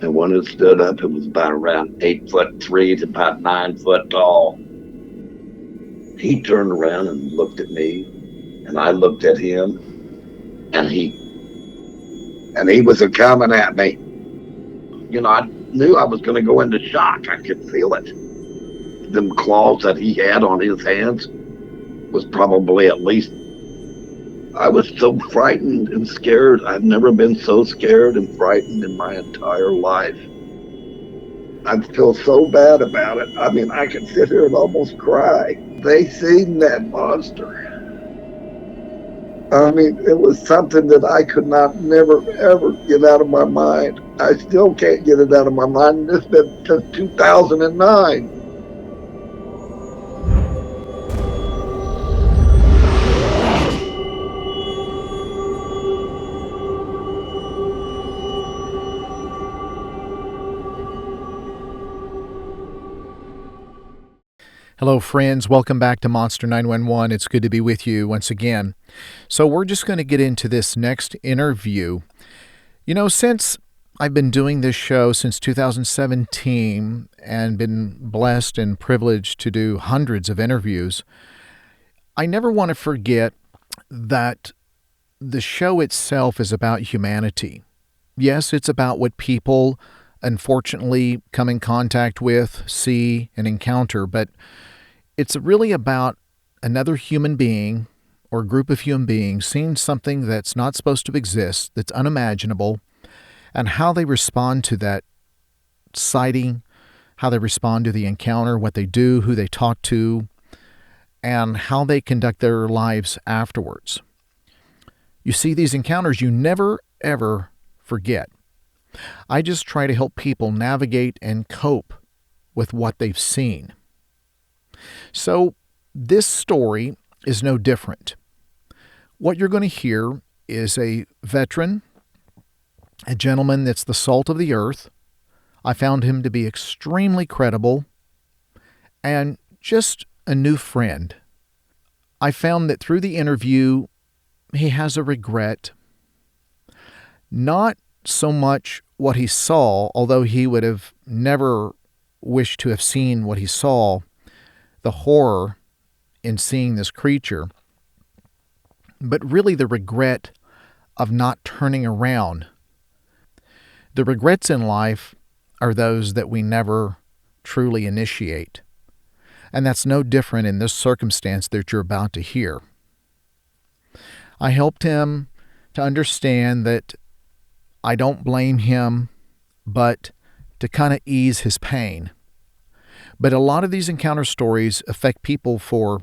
And when it stood up, it was about around 8'3" to about 9 foot tall. He turned around and looked at me, and I looked at him, and he was coming at me. I knew I was going to go into shock. I could feel it. Them claws that he had on his hands was probably at least. I was so frightened and scared. I've never been so scared and frightened in my entire life. I feel so bad about it. I mean, I could sit here and almost cry. They seen that monster. I mean, it was something that I could not never, ever get out of my mind. I still can't get it out of my mind. It's been since 2009. Hello, friends. Welcome back to Monster 911. It's good to be with you once again. So we're just going to get into this next interview. Since I've been doing this show since 2017 and been blessed and privileged to do hundreds of interviews, I never want to forget that the show itself is about humanity. Yes, it's about what people unfortunately come in contact with, see, and encounter, but it's really about another human being or group of human beings seeing something that's not supposed to exist, that's unimaginable, and how they respond to that sighting, how they respond to the encounter, what they do, who they talk to, and how they conduct their lives afterwards. You see, these encounters you never, ever forget. I just try to help people navigate and cope with what they've seen. So this story is no different. What you're going to hear is a veteran, a gentleman that's the salt of the earth. I found him to be extremely credible and just a new friend. I found that through the interview, he has a regret. Not so much what he saw, although he would have never wished to have seen what he saw, the horror in seeing this creature, but really the regret of not turning around. The regrets in life are those that we never truly initiate. And that's no different in this circumstance that you're about to hear. I helped him to understand that I don't blame him, but to kind of ease his pain. But a lot of these encounter stories affect people for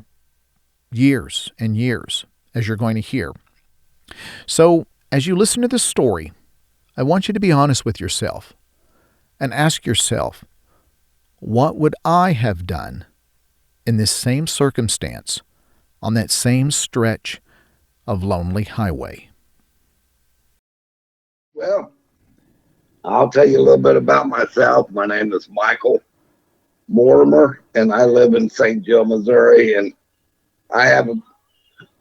years and years, as you're going to hear. So, as you listen to this story, I want you to be honest with yourself and ask yourself, what would I have done in this same circumstance on that same stretch of lonely highway? Well, I'll tell you a little bit about myself. My name is Michael Mortimer, and I live in St. Joe, Missouri, and I have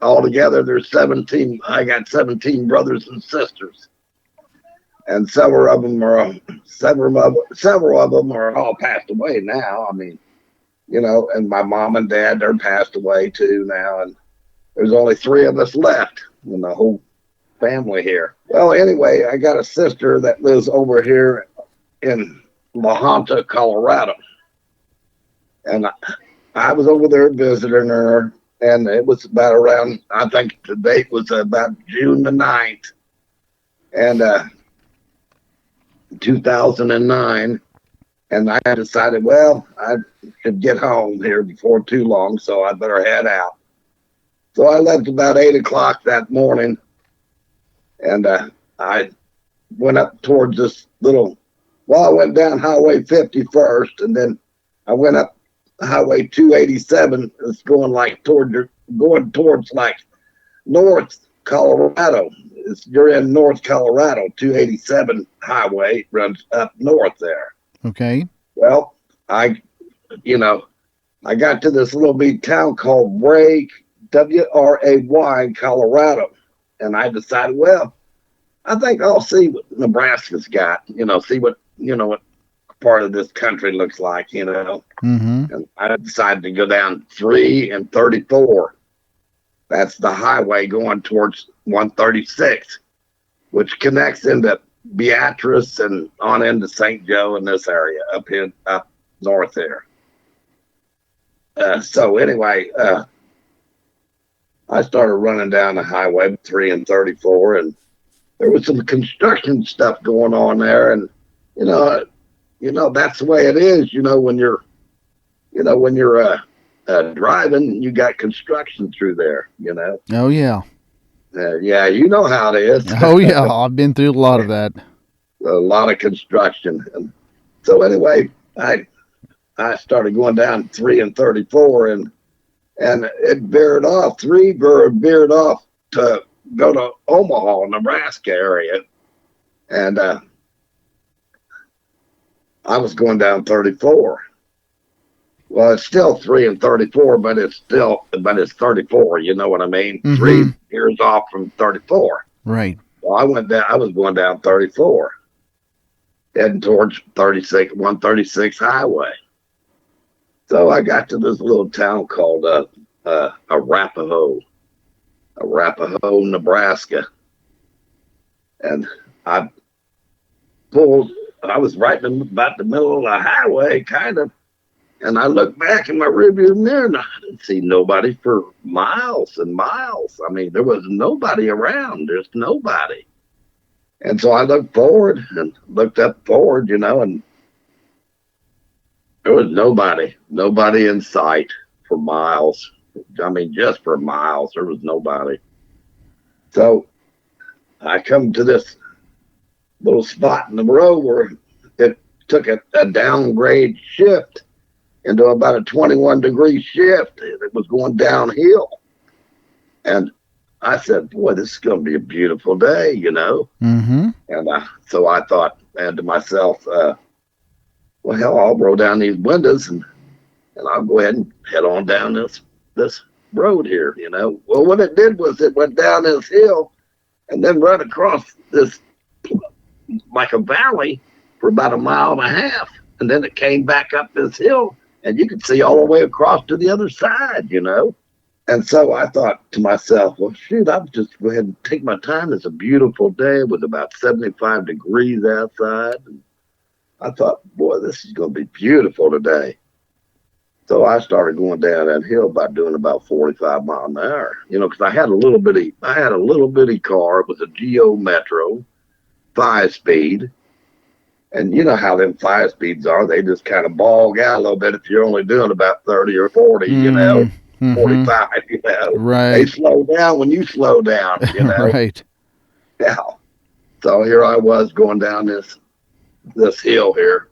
altogether there's 17. I got 17 brothers and sisters, and several of them are all passed away now. I mean, and my mom and dad, they're passed away too now, and there's only 3 of us left in the whole family here. Well, anyway, I got a sister that lives over here in LaHonta, Colorado. And I was over there visiting her, and it was about around, I think the date was about June the 9th, and 2009. And I decided, well, I should get home here before too long, so I better head out. So I left about 8 o'clock that morning, and I went up towards this I went down Highway 50 first, and then I went up Highway 287. It's going towards like North Colorado. You're in North Colorado. 287 highway runs up north there. Okay. Well, I got to this little bitty town called Wray, W-R-A-Y, Colorado, and I decided, well, I think I'll see what Nebraska's got. See what what part of this country looks like, Mm-hmm. and I decided to go down 3 and 34. That's the highway going towards 136, which connects into Beatrice and on into St. Joe in this area up north there. So anyway, I started running down the highway 3 and 34, and there was some construction stuff going on there, and that's the way it is. When you're driving, you got construction through there. Oh yeah. Yeah, you know how it is. Oh yeah. I've been through a lot of that. A lot of construction, and so anyway, I started going down 3 and 34, and it veered off. Veered off to go to Omaha, Nebraska area, and I was going down 34. Well, it's still 3 and 34, but it's 34. You know what I mean? Mm-hmm. 3 veers off from 34. Right. Well, I was going down 34, heading towards 136 highway. So I got to this little town called Arapaho, Nebraska, and I was right in about the middle of the highway, kind of, and I looked back in my rearview mirror, and I didn't see nobody for miles and miles. I mean, there was nobody around. There's nobody. And so I looked forward and looked up forward, and there was nobody in sight for miles. I mean, just for miles, there was nobody. So I come to this little spot in the road where it took a downgrade shift into about a 21-degree shift. It was going downhill. And I said, boy, this is going to be a beautiful day, Mm-hmm. And so I thought, and to myself, well, hell, I'll roll down these windows and I'll go ahead and head on down this road here, Well, what it did was it went down this hill and then run across this, like a valley, for about 1.5 miles. And then it came back up this hill, and you could see all the way across to the other side, And so I thought to myself, well, shoot, I'll just go ahead and take my time. It's a beautiful day with about 75 degrees outside. And I thought, boy, this is going to be beautiful today. So I started going down that hill by doing about 45 miles an hour, because I had a little bitty car. It was a Geo Metro 5-speed. And you know how them 5-speeds are. They just kind of bog out a little bit if you're only doing about 30 or 40, Mm-hmm. 45, Right. They slow down when you slow down, Right. Yeah. So here I was going down this hill here.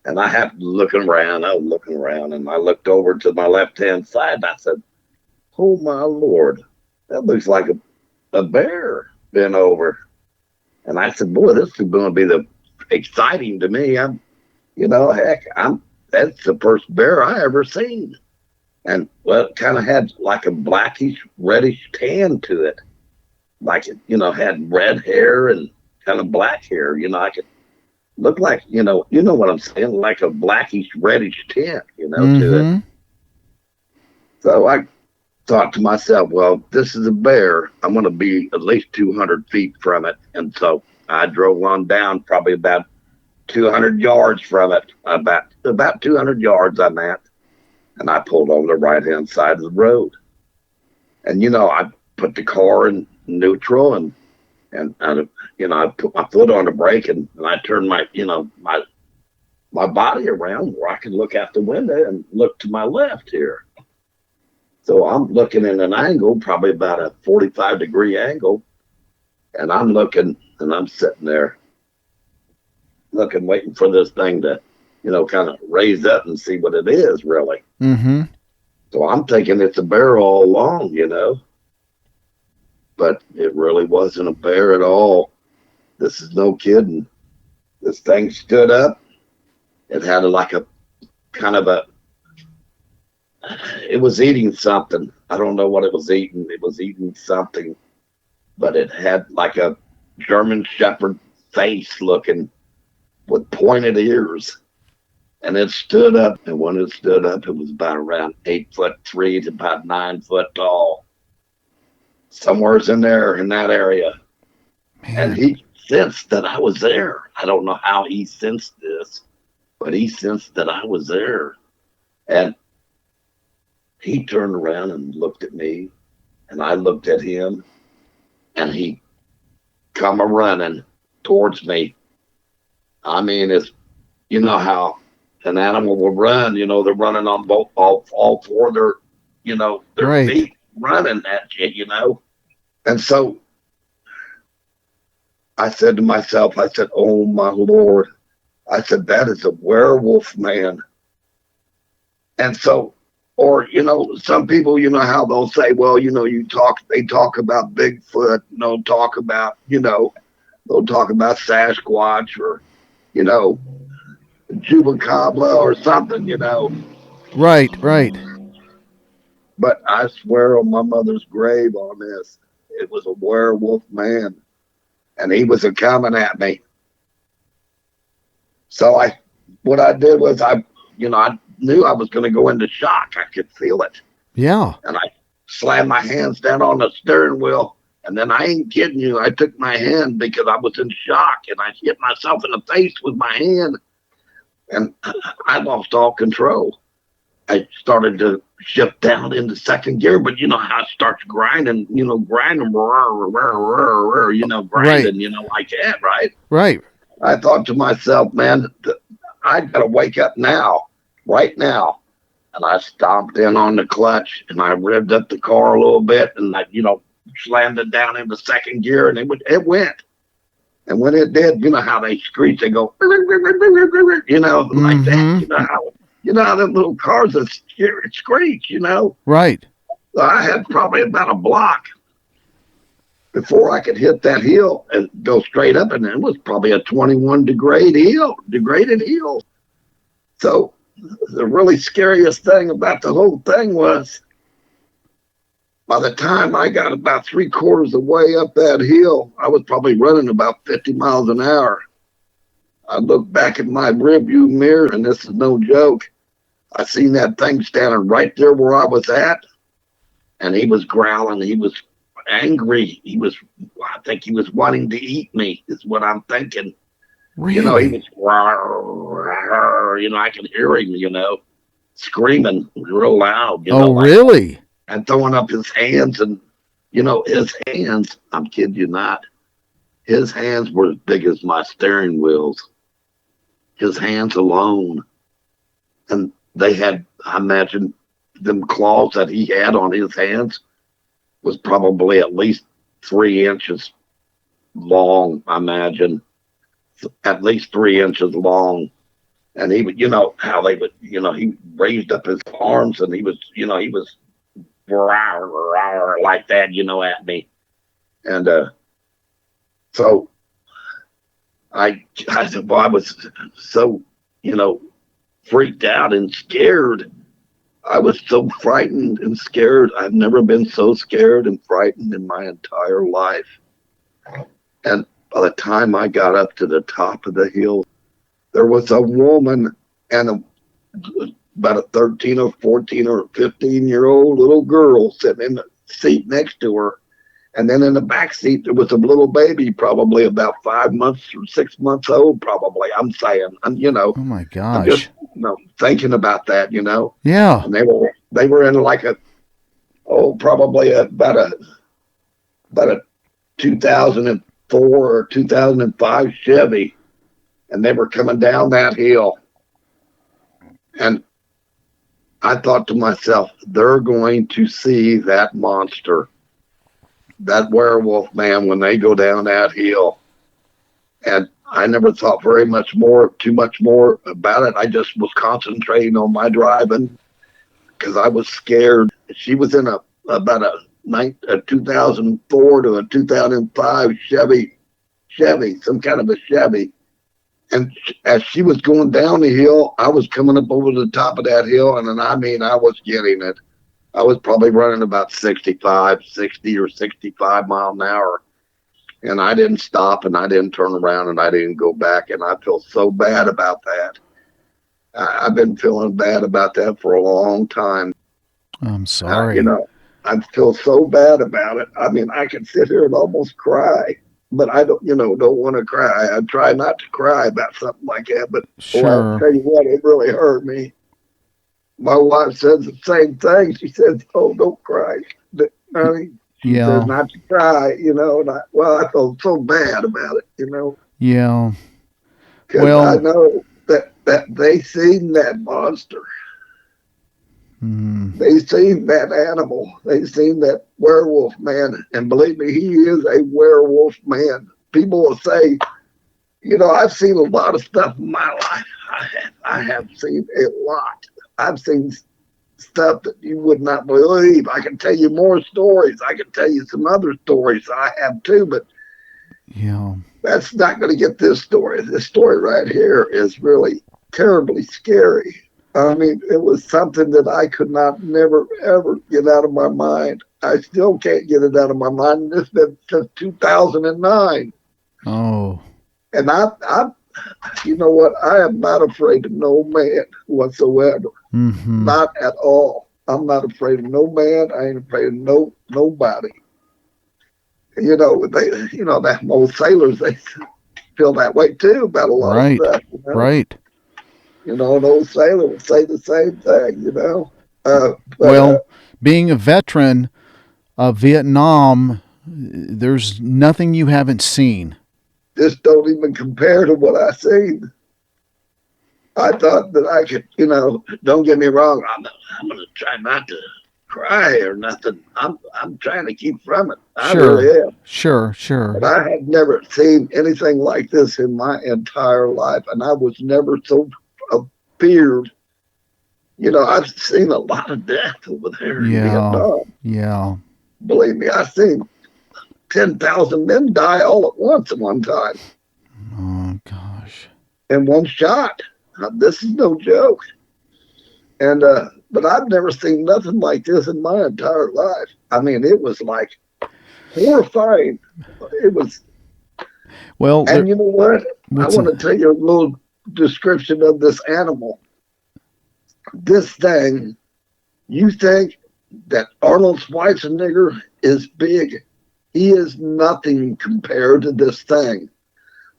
And I happened to looking around. I was looking around, and I looked over to my left-hand side, and I said, oh, my Lord, that looks like a bear bent over. And I said, boy, this is going to be exciting to me. That's the first bear I ever seen. And, well, it kind of had like a blackish, reddish tan to it. Like it, had red hair and kind of black hair. I could look like, you know what I'm saying, like a blackish, reddish tint, Mm-hmm. to it. So I thought to myself, well, this is a bear. I'm going to be at least 200 feet from it. And so I drove on down probably about 200 yards from it, about 200 yards I'm at. And I pulled on the right-hand side of the road. And, I put the car in neutral and I put my foot on the brake and I turned my body around where I could look out the window and look to my left here. So I'm looking at an angle, probably about a 45-degree angle. And I'm looking and I'm sitting there looking, waiting for this thing to, kind of raise up and see what it is really. Mm-hmm. So I'm thinking it's a bear all along, but it really wasn't a bear at all. This is no kidding. This thing stood up. It had it was eating something. I don't know what it was eating. It was eating something, but it had like a German Shepherd face looking, with pointed ears. And it stood up, and when it stood up, it was about around 8'3" to about 9 foot tall, somewhere's in there in that area. And Man. he sensed that I was there. I don't know how he sensed this, but he sensed that I was there. And he turned around and looked at me, and I looked at him, and he come a running towards me. I mean, it's, you know how an animal will run, they're running on both, all four of their, their Right. feet running at you. And so I said to myself, I said, oh my Lord, I said, that is a werewolf, man. And so, or, some people, how they'll say, well, they talk about Bigfoot, and they'll talk about Sasquatch, or, Chupacabra or something, Right. But I swear on my mother's grave on this, it was a werewolf man, and he was a coming at me. So what I did was I knew I was going to go into shock. I could feel it. Yeah. And I slammed my hands down on the steering wheel. And then I ain't kidding you. I took my hand because I was in shock, and I hit myself in the face with my hand, and I lost all control. I started to shift down into second gear, but you know how it starts grinding, grinding, grinding, like that, right? Right. I thought to myself, man, I gotta wake up now, right now. And I stomped in on the clutch, and I revved up the car a little bit, and I, slammed it down into second gear, and it went. And when it did, you know how they screech, they go, like that. You know how them little cars that screech, Right. So I had probably about a block before I could hit that hill and go straight up, and it was probably a 21 degraded hill. So the really scariest thing about the whole thing was, by the time I got about 3/4 of the way up that hill, I was probably running about 50 miles an hour. I looked back at my rearview mirror, and this is no joke. I seen that thing standing right there where I was at, and he was growling. He was angry. I think he was wanting to eat me, is what I'm thinking. Really? He was, I could hear him, screaming real loud. Really? And throwing up his hands, and, his hands, I'm kidding you not, his hands were as big as my steering wheels. His hands alone. And they had, I imagine, them claws that he had on his hands was probably at least 3 inches long, I imagine. At least 3 inches long. And he would, how they would, he raised up his arms, and he was like that, at me. And so I was so, freaked out and scared. I was so frightened and scared. I've never been so scared and frightened in my entire life. And by the time I got up to the top of the hill, there was a woman and about a 13 or 14 or 15-year-old little girl sitting in the seat next to her. And then in the back seat, there was a little baby, probably about 5 months or 6 months old, probably. I'm saying, Oh my gosh. I'm just, thinking about that, Yeah. And they were in like probably about a 2004 or 2005 Chevy, and they were coming down that hill. And I thought to myself, they're going to see that monster, that werewolf man, when they go down that hill. And I never thought too much more about it. I just was concentrating on my driving because I was scared. She was in about a 2004 to a 2005 Chevy, some kind of a Chevy. And as she was going down the hill, I was coming up over the top of that hill, and then, I was getting it. I was probably running about 60 or 65 mile an hour. And I didn't stop, and I didn't turn around, and I didn't go back. And I feel so bad about that. I've been feeling bad about that for a long time. I'm sorry. I feel so bad about it. I mean, I can sit here and almost cry, but I don't want to cry. I try not to cry about something like that, but Sure. I'll tell you what, it really hurt me. My wife says the same thing. She says, "Oh, don't cry." She says not to cry, and I felt so bad about it, Yeah. because I know that they seen that monster. They seen that animal. They seen that werewolf man. And believe me, he is a werewolf man. People will say, I've seen a lot of stuff in my life. I have seen a lot. I've seen stuff that you would not believe. I can tell you more stories. I can tell you some other stories I have too, but that's not going to get this story. This story right here is really terribly scary. I mean, it was something that I could never, ever get out of my mind. I still can't get it out of my mind. This has been since 2009. Oh. And you know what? I am not afraid of no man whatsoever. Not at all. I'm not afraid of no man. I ain't afraid of nobody. That most sailors, they feel that way too about a lot of stuff. Right. Those sailors say the same thing, being a veteran of Vietnam, there's nothing you haven't seen. This don't even compare to what I've seen. I thought that I could, don't get me wrong, I'm going to try not to cry or nothing. I'm trying to keep from it. I really am. Sure. But I had never seen anything like this in my entire life, and I was never so feared. I've seen a lot of death over there in Vietnam. Yeah. Believe me, I've seen 10,000 men die all at once at one time. Oh, gosh. In one shot. This is no joke. And but I've never seen nothing like this in my entire life. I mean, it was like horrifying. It was. Well, and you know what? I want to tell you a little description of this animal. This thing, you think that Arnold Schwarzenegger is big. He is nothing compared to this thing.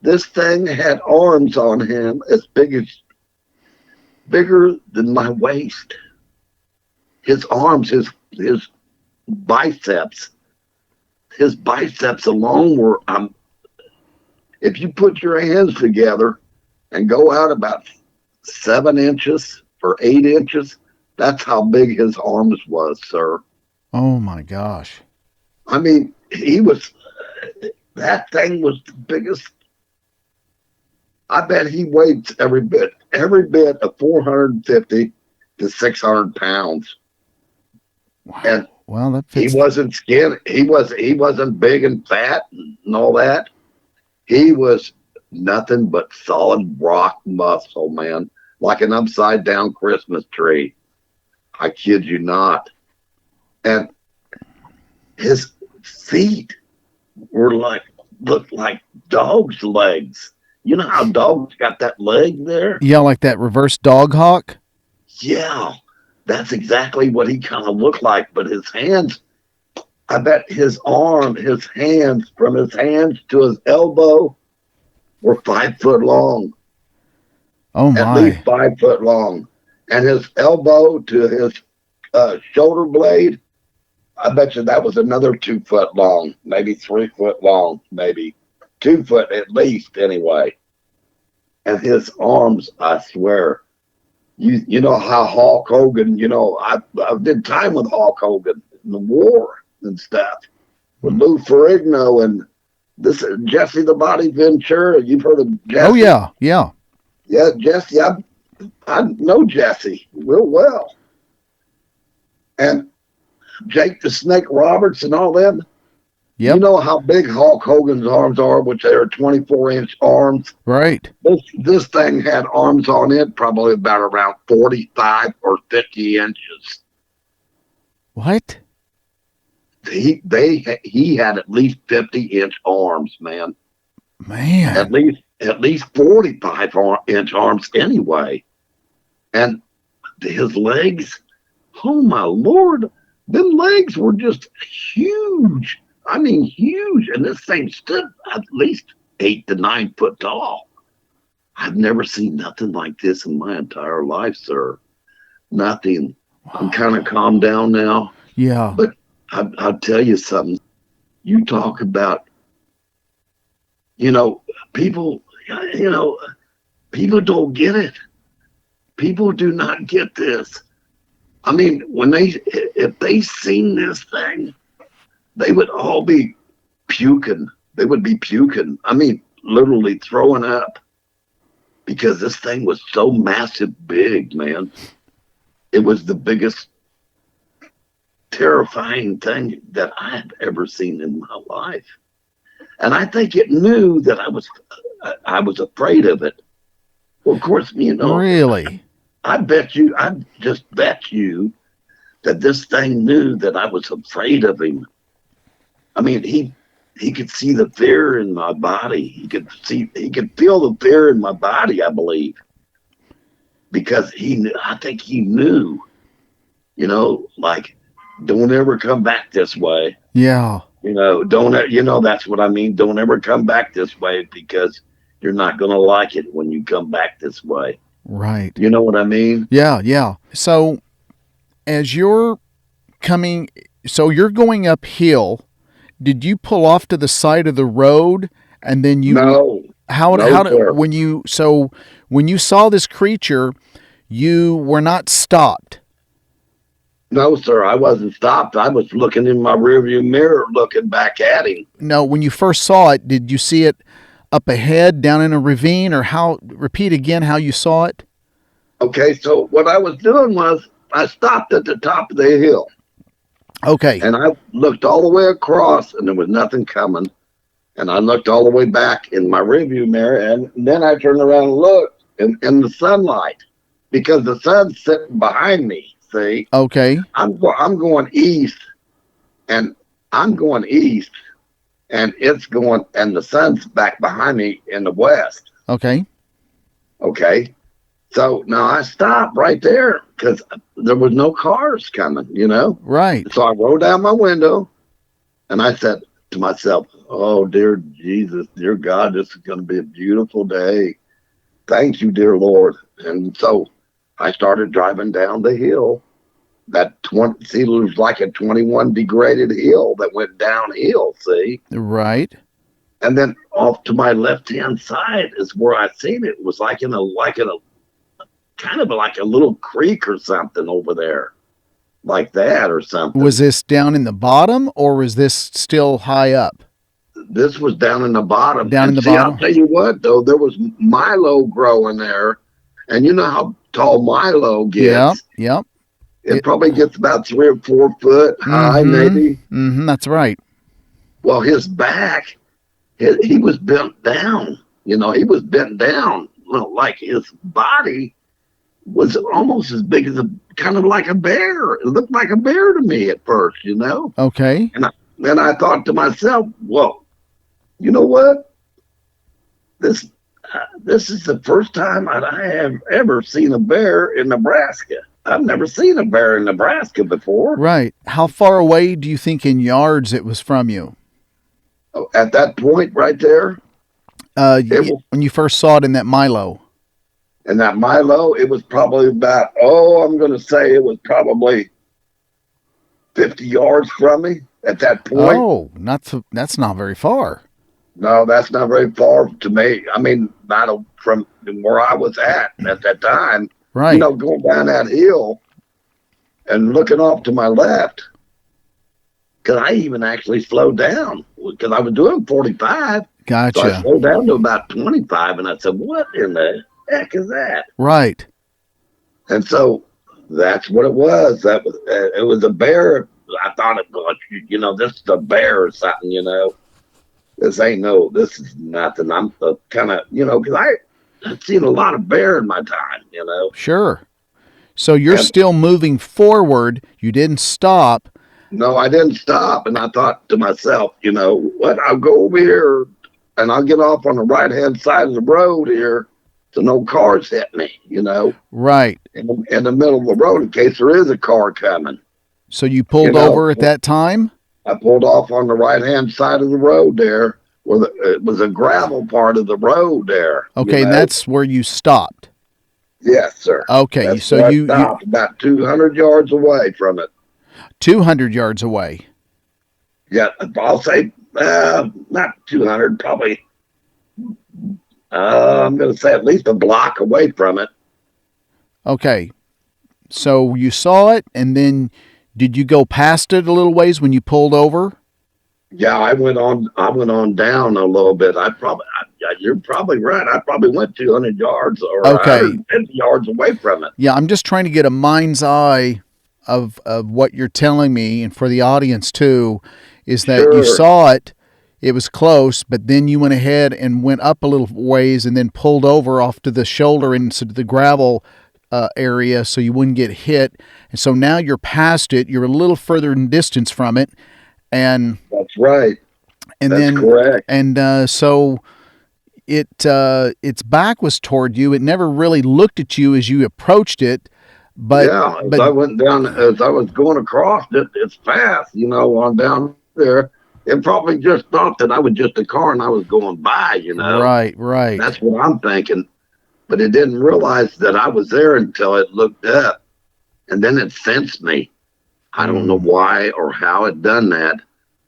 This thing had arms on him bigger than my waist. His arms, his biceps alone were, if you put your hands together and go out about 7 inches or 8 inches, that's how big his arms was, sir. Oh my gosh. I mean, that thing was the biggest. I bet he weighed every bit of 450 to 600 pounds. Wow. And that fits. He wasn't skinny. He wasn't big and fat and all that. He was nothing but solid rock muscle, man, like an upside down Christmas tree. I kid you not. And his feet looked like dog's legs. You know how dogs got that leg there? Yeah, like that reverse dog hawk? Yeah, that's exactly what he kind of looked like. But his hands, I bet his hands, from his hands to his elbow, were 5 foot long. Oh, my. At least 5 foot long. And his elbow to his shoulder blade, I bet you that was another 2 foot long, maybe 3 foot long, maybe 2 foot at least anyway. And his arms, I swear, you know how Hulk Hogan, I did time with Hulk Hogan in the war and stuff with Lou Ferrigno and this Jesse the Body Ventura. You've heard of Jesse? Oh, yeah. Yeah, Jesse. I know Jesse real well. And Jake the Snake Roberts and all them. Yep. You know how big Hulk Hogan's arms are, which they are 24-inch arms. Right. This thing had arms on it probably about around 45 or 50 inches. What? he had at least 50-inch arms, man. Man. At least 45-inch arms anyway. And his legs, oh my Lord, them legs were just huge. I mean, huge. And this thing stood at least 8 to 9 foot tall. I've never seen nothing like this in my entire life, sir. Nothing. I'm kind of calmed down now. Yeah. But I'll tell you something. You talk about, people, people don't get it. People do not get this. I mean, if they seen this thing, they would all be puking. They would be puking. I mean, literally throwing up, because this thing was so massive big, man. It was the biggest, terrifying thing that I have ever seen in my life. And I think it knew that I was afraid of it. Well, of course, Really? I just bet you that this thing knew that I was afraid of him. I mean, he could see the fear in my body. He could feel the fear in my body, I believe. Because I think he knew, like, don't ever come back this way. Yeah. That's what I mean. Don't ever come back this way, because you're not going to like it when you come back this way. Right. You know what I mean? Yeah, yeah. So as you're going uphill, did you pull off to the side of the road and then you No. when you saw this creature, you were not stopped? No, sir, I wasn't stopped. I was looking in my rearview mirror, looking back at him. No, when you first saw it, did you see it up ahead, down in a ravine, or repeat again how you saw it? Okay, so what I was doing was I stopped at the top of the hill. Okay. And I looked all the way across, and there was nothing coming. And I looked all the way back in my rearview mirror, and then I turned around and looked in the sunlight, because the sun's sitting behind me. See? Okay. I'm going east, and it's going, and the sun's back behind me in the west. Okay. Okay. So now I stopped right there because there was no cars coming, Right. So I rolled down my window, and I said to myself, oh, dear Jesus, dear God, this is going to be a beautiful day. Thank you, dear Lord. And so I started driving down the hill. It was like a 21 degraded hill that went downhill, see? Right. And then off to my left-hand side is where I seen it. It was like in a kind of like a little creek or something over there, like that or something. Was this down in the bottom, or was this still high up? This was down in the bottom. Down in the bottom? I'll tell you what, though, there was Milo growing there. And you know how tall Milo gets. Yep. It probably gets about 3 or 4 foot high, maybe. Mm-hmm, that's right. Well, his back, he was bent down. He was bent down. Well, like his body was almost as big as kind of like a bear. It looked like a bear to me at first, Okay. And then I thought to myself, well, you know what? This is the first time I have ever seen a bear in Nebraska. I've never seen a bear in Nebraska before. Right. How far away do you think in yards it was from you? At that point right there? When you first saw it in that Milo? In that Milo, it was probably about, I'm going to say it was probably 50 yards from me at that point. Oh, that's not very far. No, that's not very far to me. I mean, not from where I was at that time. Right. Going down that hill and looking off to my left. Because I even actually slowed down because I was doing 45. Gotcha. So I slowed down to about 25, and I said, what in the heck is that? Right. And so that's what it was. It was a bear. I thought it was, this is a bear or something, This is nothing. I'm kind of, because I've seen a lot of bear in my time, Sure. So you're still moving forward. You didn't stop. No, I didn't stop. And I thought to myself, you know what? I'll go over here and I'll get off on the right-hand side of the road here so no cars hit me, you know, Right. in the middle of the road in case there is a car coming. So you You pulled know, over at that time? I pulled off on the right-hand side of the road there where it was a gravel part of the road there. Okay, and that's where you stopped. Yes, sir. Okay, That's so where I you stopped, about 200 yards away from it. 200 yards away. Yeah, I'll say not 200, probably. I'm going to say at least a block away from it. Okay. So you saw it, and then did you go past it a little ways when you pulled over? Yeah, I went on. I went on down a little bit. You're probably right. I probably went 200 yards or Okay. 150 yards away from it. Yeah, I'm just trying to get a mind's eye of what you're telling me, and for the audience too, is that you Sure. saw it, it was close, but then you went ahead and went up a little ways and then pulled over off to the shoulder into the gravel area so you wouldn't get hit. And so now you're past it. You're a little further in distance from it, and That's right. and That's then correct. and so its back was toward you. It never really looked at you as you approached it, but Yeah, as I went down, as I was going across it, it's fast, you know, on down there. It probably just thought that I was just a car and I was going by, you know. right. That's what I'm thinking. But it didn't realize that I was there until it looked up. And then it sensed me. I don't know why or how it done that,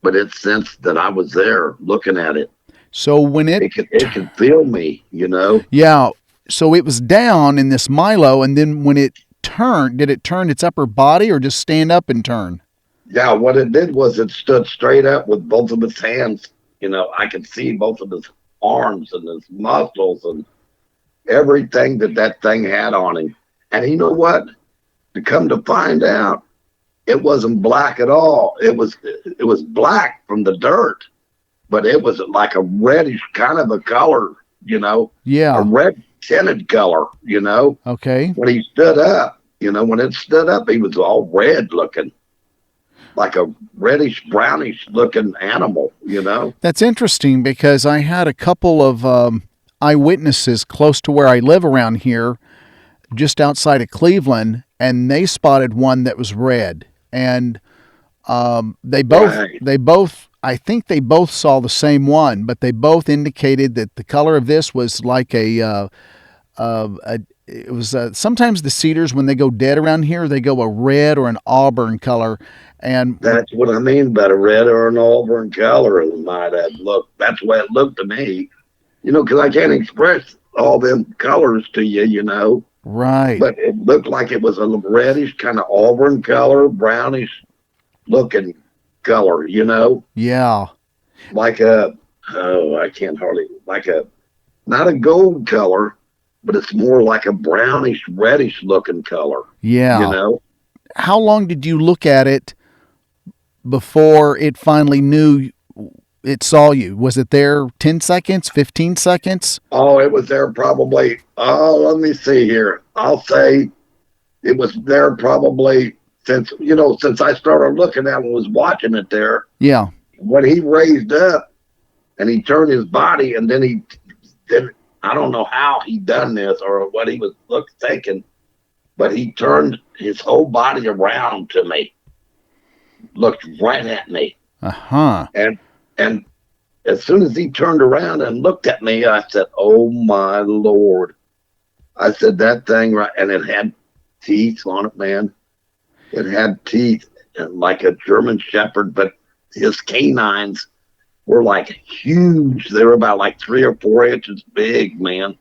but it sensed that I was there looking at it. So when It could feel me, you know. yeah, so it was down in this Milo, and then when it turned, did it turn its upper body or just stand up and turn? Yeah, what it did was it stood straight up with both of its hands. You know, I could see both of his arms and his muscles and everything that thing had on him. And you know what? To come to find out, it wasn't black at all. It was black from the dirt, but it was like a reddish kind of a color, you know, a Yeah. red tinted color, you know. Okay. When he stood up, you know, when it stood up, he was all red looking, like a reddish, brownish looking animal, you know. That's interesting because I had a couple of eyewitnesses close to where I live around here, just outside of Cleveland, and they spotted one that was red. And they both, I think they both saw the same one, but they both indicated that the color of this was like it was sometimes the cedars, when they go dead around here, they go a red or an auburn color. And That's what I mean by a red or an auburn color. It might have looked. That's the way it looked to me. You know, because I can't express all them colors to you, you know. right. But it looked like it was a reddish, kind of auburn color, brownish looking color, you know. Yeah. Like I can't hardly, like not a gold color, but it's more like a brownish, reddish looking color, Yeah. you know. How long did you look at it before it finally knew it saw you? Was it there 10 seconds, 15 seconds? Oh, it was there probably, let me see here. I'll say it was there probably since I started looking at it and was watching it there. Yeah. When he raised up and he turned his body, and then I don't know how he done this or what he was thinking, but he turned his whole body around to me, looked right at me. Uh-huh. And as soon as he turned around and looked at me, I said, "Oh my Lord." I said, "That thing," right, and it had teeth on it, man. It had teeth like a German Shepherd, but his canines were like huge. They were about like 3 or 4 inches big, man.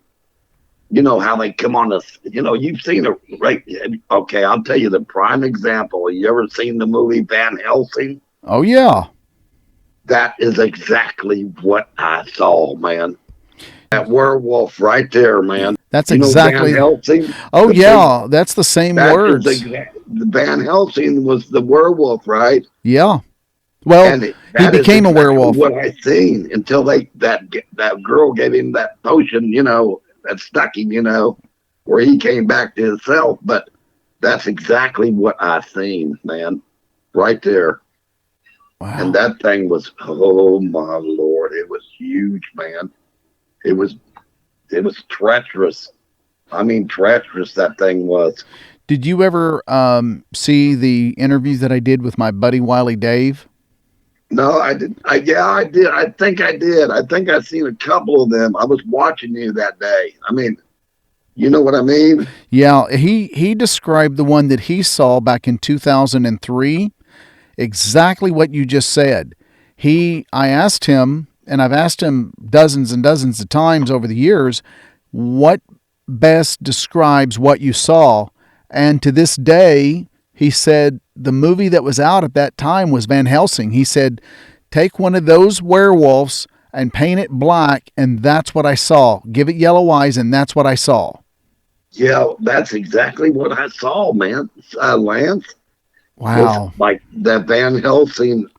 You know how they come on this, you know, you've seen it, right? Okay, I'll tell you the prime example. You ever seen the movie Van Helsing? Oh, yeah. That is exactly what I saw, man. That werewolf right there, man. That's You know exactly. Van Helsing? Oh, The yeah. That's the same That words. is the Van Helsing was the werewolf, right? Yeah. Well, And he that is became a exactly werewolf. what I seen until that girl gave him that potion, you know, that stuck him, you know, where he came back to himself. But that's exactly what I seen, man, right there. And Wow. that thing was, oh my Lord, it was huge, man. It was treacherous. I mean, treacherous that thing was. Did you ever see the interviews that I did with my buddy Wiley Dave? No, I did. Yeah, I did. I think I did. I think I seen a couple of them. I was watching you that day. I mean, you know what I mean? Yeah, he described the one that he saw back in 2003, exactly what you just said. I asked him, and I've asked him dozens and dozens of times over the years, what best describes what you saw? And to this day, he said the movie that was out at that time was Van Helsing. He said, take one of those werewolves and paint it black, and that's what I saw. Give it yellow eyes, and that's what I saw. Yeah, that's exactly what I saw, man. Lance was Wow. like that Van Helsing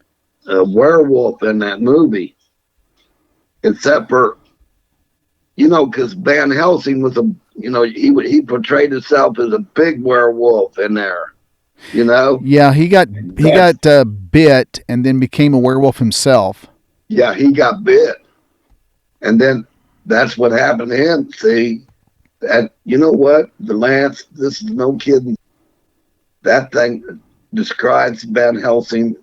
werewolf in that movie, except for, because Van Helsing was he portrayed himself as a big werewolf in there, you know. Yeah, he got That's, bit and then became a werewolf himself. yeah, he got bit, and then that's what happened to him. See, that you know what, the Lance, this is no kidding. That thing describes Van Helsing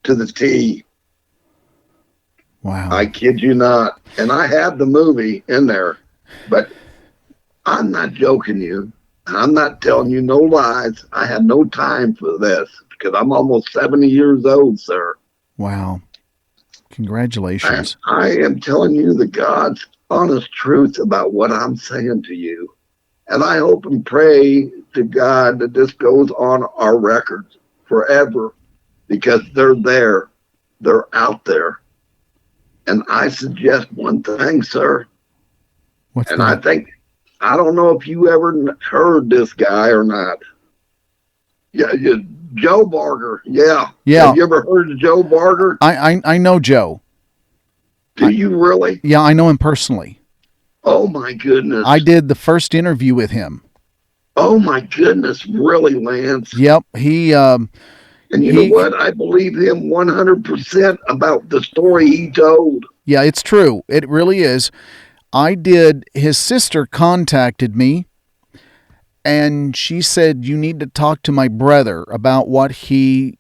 to the T. Wow. I kid you not. And I have the movie in there, but I'm not joking you. I'm not telling you no lies. I have no time for this because I'm almost 70 years old, sir. Wow. Congratulations. I am telling you the God's honest truth about what I'm saying to you. And I hope and pray to God that this goes on our records forever because they're there. They're out there. And I suggest one thing, sir. What's And that? I don't know if you ever heard this guy or not. Yeah, Joe Barger. Yeah. Yeah. Have you ever heard of Joe Barger? I know Joe. Do you really? Yeah, I know him personally. Oh my goodness. I did the first interview with him. Oh my goodness, really, Lance? Yep. And you know what? I believe him 100% about the story he told. Yeah, it's true. It really is. His sister contacted me and she said, you need to talk to my brother about what he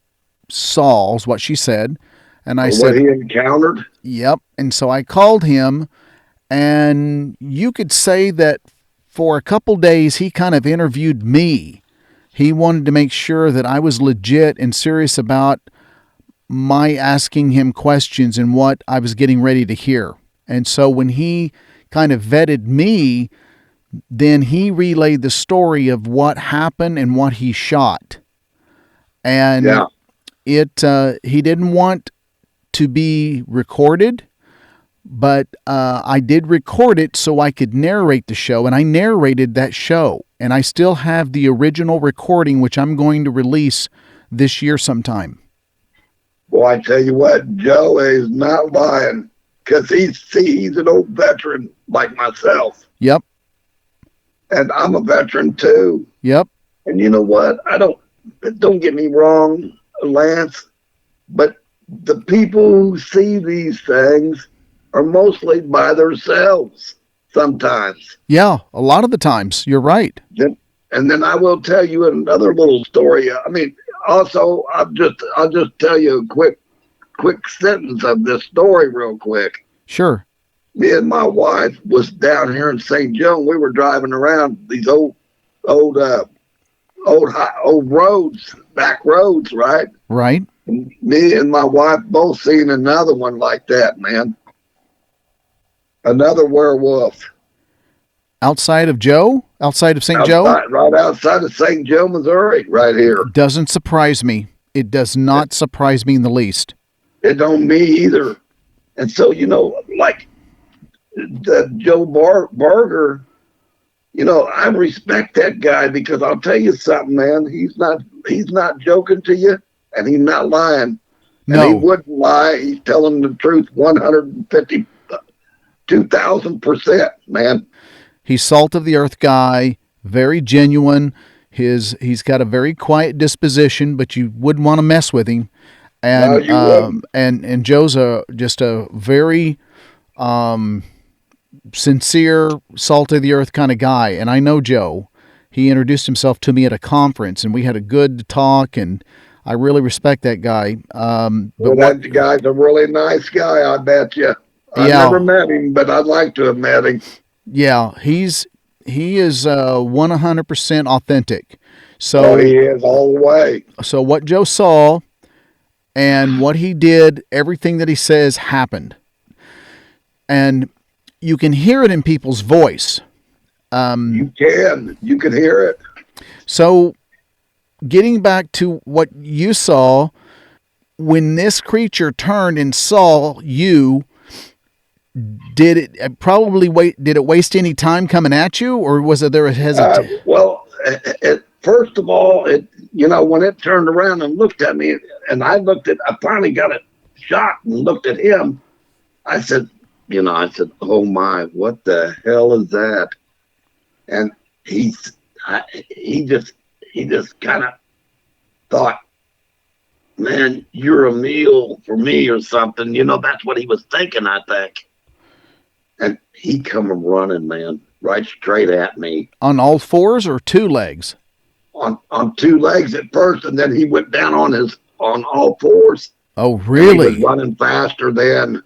saw, is what she said. And I said, what he encountered? Yep. And so I called him, and you could say that for a couple days he kind of interviewed me. He wanted to make sure that I was legit and serious about my asking him questions and what I was getting ready to hear. And so when he kind of vetted me, then he relayed the story of what happened and what he shot. And he didn't want to be recorded, but I did record it so I could narrate the show, and I narrated that show. And I still have the original recording, which I'm going to release this year sometime. Well, I tell you what, Joe is not lying because he's an old veteran like myself. Yep. And I'm a veteran too. Yep. And you know what? Don't get me wrong, Lance, but the people who see these things are mostly by themselves sometimes. Yeah, a lot of the times. You're right. And then I will tell you another little story. I mean, also, I'll just tell you a quick sentence of this story real quick. Sure. Me and my wife was down here in St. Joe. We were driving around these old roads, back roads, right? Right. And me and my wife both seen another one like that, man. Another werewolf. Outside of Joe? Outside of St. Joe? Right outside of St. Joe, Missouri, right here. Doesn't surprise me. It does not surprise me in the least. It don't me either. And so, like the Joe Barger, I respect that guy because I'll tell you something, man. He's not joking to you, and he's not lying. No. And he wouldn't lie. He's telling the truth 150, 2,000%, man. He's salt of the earth guy, very genuine. He's got a very quiet disposition, but you wouldn't want to mess with him. No, and you wouldn't. and Joe's just a very sincere, salt of the earth kind of guy. And I know Joe. He introduced himself to me at a conference, and we had a good talk. And I really respect that guy. But Well, what? that guy's a really nice guy, I bet you. I've never Yeah, met him, but I'd like to have met him. yeah. He is 100% authentic. Oh, So he is all the way. so what Joe saw and what he did, everything that he says happened, and you can hear it in people's voice. You can hear it. So getting back to what you saw, when this creature turned and saw you, did it probably wait? Did it waste any time coming at you, or was there a hesitation? Well, first of all, when it turned around and looked at me, and I finally got a shot and looked at him. I said, oh my, what the hell is that? And he just kind of thought, man, you're a meal for me or something. That's what he was thinking, I think. And he come running, man, right straight at me. On all fours or two legs? On two legs at first, and then he went down on all fours. Oh, And he was really? running faster then.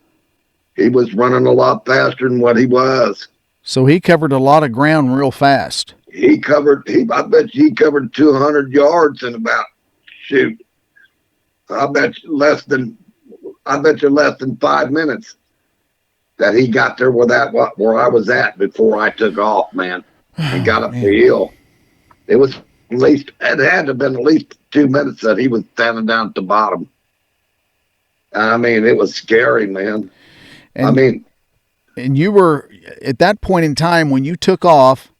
He was running a lot faster than what he was. So he covered a lot of ground real fast. I bet he covered 200 yards in about, shoot, I bet you less than 5 minutes that he got there where I was at before I took off, man, and got up the hill. It had to have been at least 2 minutes that he was standing down at the bottom. I mean, it was scary, man. And you were, at that point in time when you took off,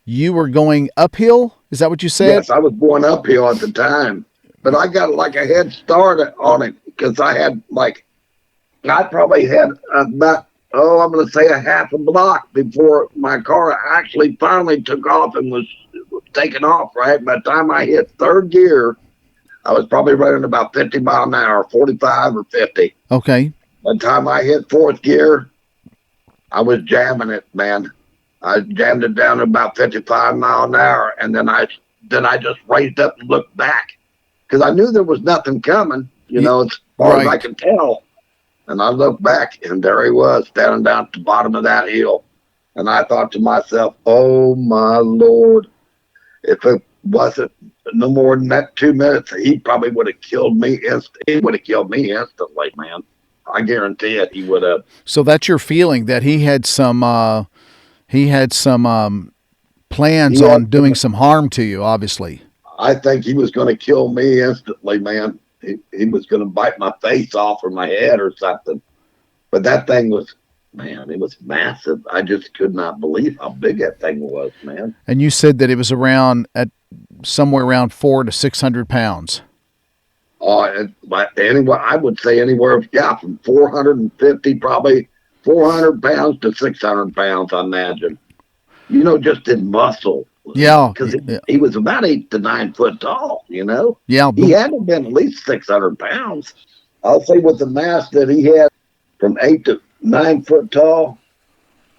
you were going uphill? Is that what you said? Yes, I was going uphill at the time, but I got like a head start on it because I probably had about, I'm going to say a half a block before my car actually finally took off and was taking off, right? By the time I hit third gear, I was probably running about 50 miles an hour, 45 or 50. Okay. By the time I hit fourth gear, I was jamming it, man. I jammed it down to about 55 miles an hour, and then I just raised up and looked back because I knew there was nothing coming, as far as I could tell. And I looked back, and there he was, standing down at the bottom of that hill. And I thought to myself, oh, my Lord, if it wasn't no more than that 2 minutes, he probably would have killed me. He would have killed me instantly, man. I guarantee it, he would have. So that's your feeling that he had some plans on doing some harm to you, obviously. I think he was going to kill me instantly, man. He was going to bite my face off or my head or something. But that thing was, man, it was massive. I just could not believe how big that thing was, man. And you said that it was somewhere around 400 to 600 pounds. Anyway, I would say anywhere, from 450, probably 400 pounds to 600 pounds, I imagine. Just in muscle. Yeah. Because he was about 8 to 9 foot tall, Yeah. He had to have been at least 600 pounds. I'll say with the mass that he had from 8 to 9 foot tall,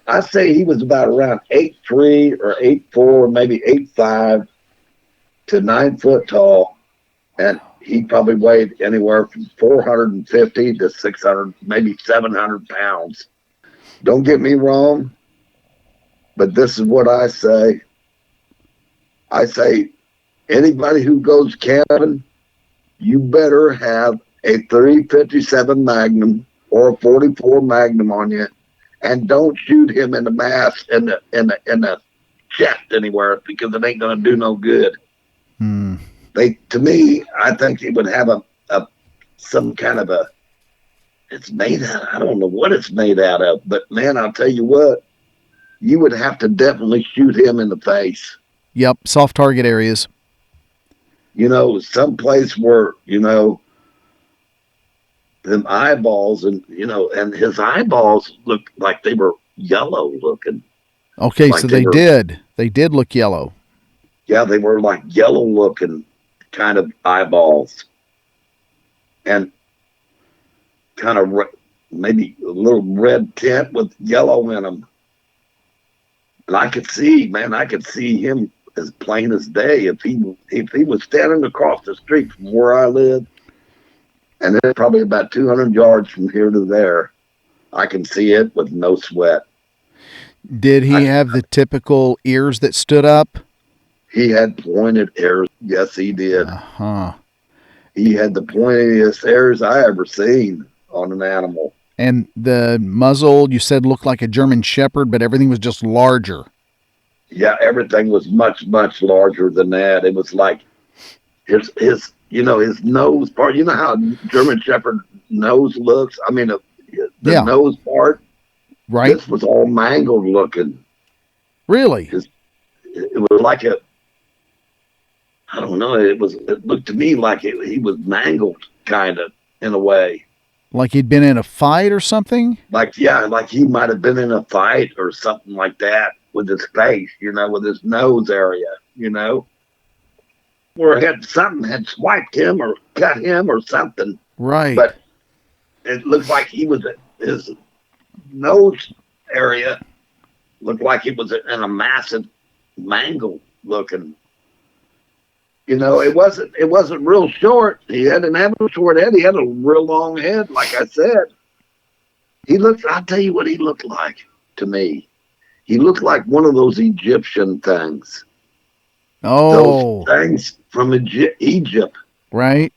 I say he was about around 8'3" or 8'4", maybe 8'5" to 9 foot tall. And he probably weighed anywhere from 450 to 600, maybe 700 pounds. Don't get me wrong, but this is what I say. I say, anybody who goes camping, you better have a 357 Magnum or a 44 Magnum on you, and don't shoot him in the mass in the chest anywhere because it ain't gonna do no good. To me, I think he would have some kind of it's made out. I don't know what it's made out of, but man, I'll tell you what, you would have to definitely shoot him in the face. Yep, soft target areas. Someplace where, them eyeballs and his eyeballs looked like they were yellow looking. Okay, like so they did look yellow. Yeah, they were like yellow looking kind of eyeballs. and kind of maybe a little red tint with yellow in them. And I could see him as plain as day if he was standing across the street from where I live, and then probably about 200 yards from here to there, I can see it with no sweat. Did he have the typical ears that stood up? He had pointed ears. Yes, he did. Uh-huh. He had the pointiest ears I ever seen on an animal. And the muzzle, you said, looked like a German Shepherd, but everything was just larger. Yeah, everything was much, much larger than that. It was like his nose part. You know how German Shepherd nose looks? I mean, the nose part. Right. This was all mangled looking. Really? It was like I don't know. It looked to me like he was mangled, kind of, in a way. Like he'd been in a fight or something? Like he might have been in a fight or something like that with his face, with his nose area, where something had swiped him or cut him or something. Right. But it looked like his nose area looked like it was in a massive mangle looking. It wasn't real short. He didn't have a short head. He had a real long head, like I said. I'll tell you what he looked like to me. He looked like one of those Egyptian things. Oh. Those things from Egypt. Right.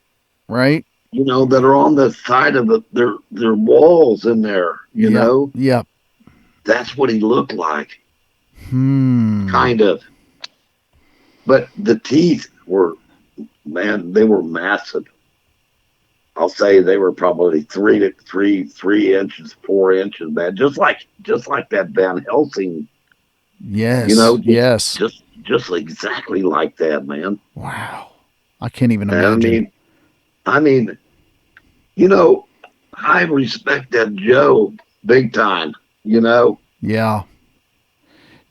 That are on the side of their walls in there, know? Yep. That's what he looked like. Kind of. But the teeth they were massive. I'll say they were probably 3 inches, 4 inches, man. Just like that Van Helsing. Yes. Yes. Just exactly like that, man. Wow. I can't even imagine. I mean, I respect that Joe big time, Yeah.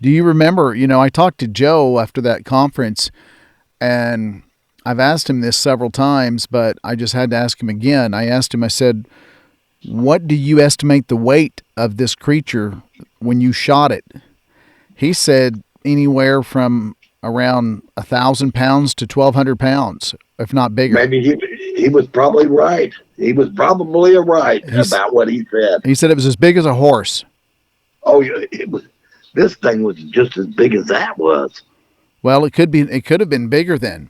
Do you remember, I talked to Joe after that conference, and I've asked him this several times, but I just had to ask him again. I said, what do you estimate the weight of this creature when you shot it? He said anywhere from around 1,000 pounds to 1,200 pounds, if not bigger. Maybe he was probably right. He was probably right about what he said. He said it was as big as a horse. Oh, it was. This thing was just as big as that was. Well, it could have been bigger then.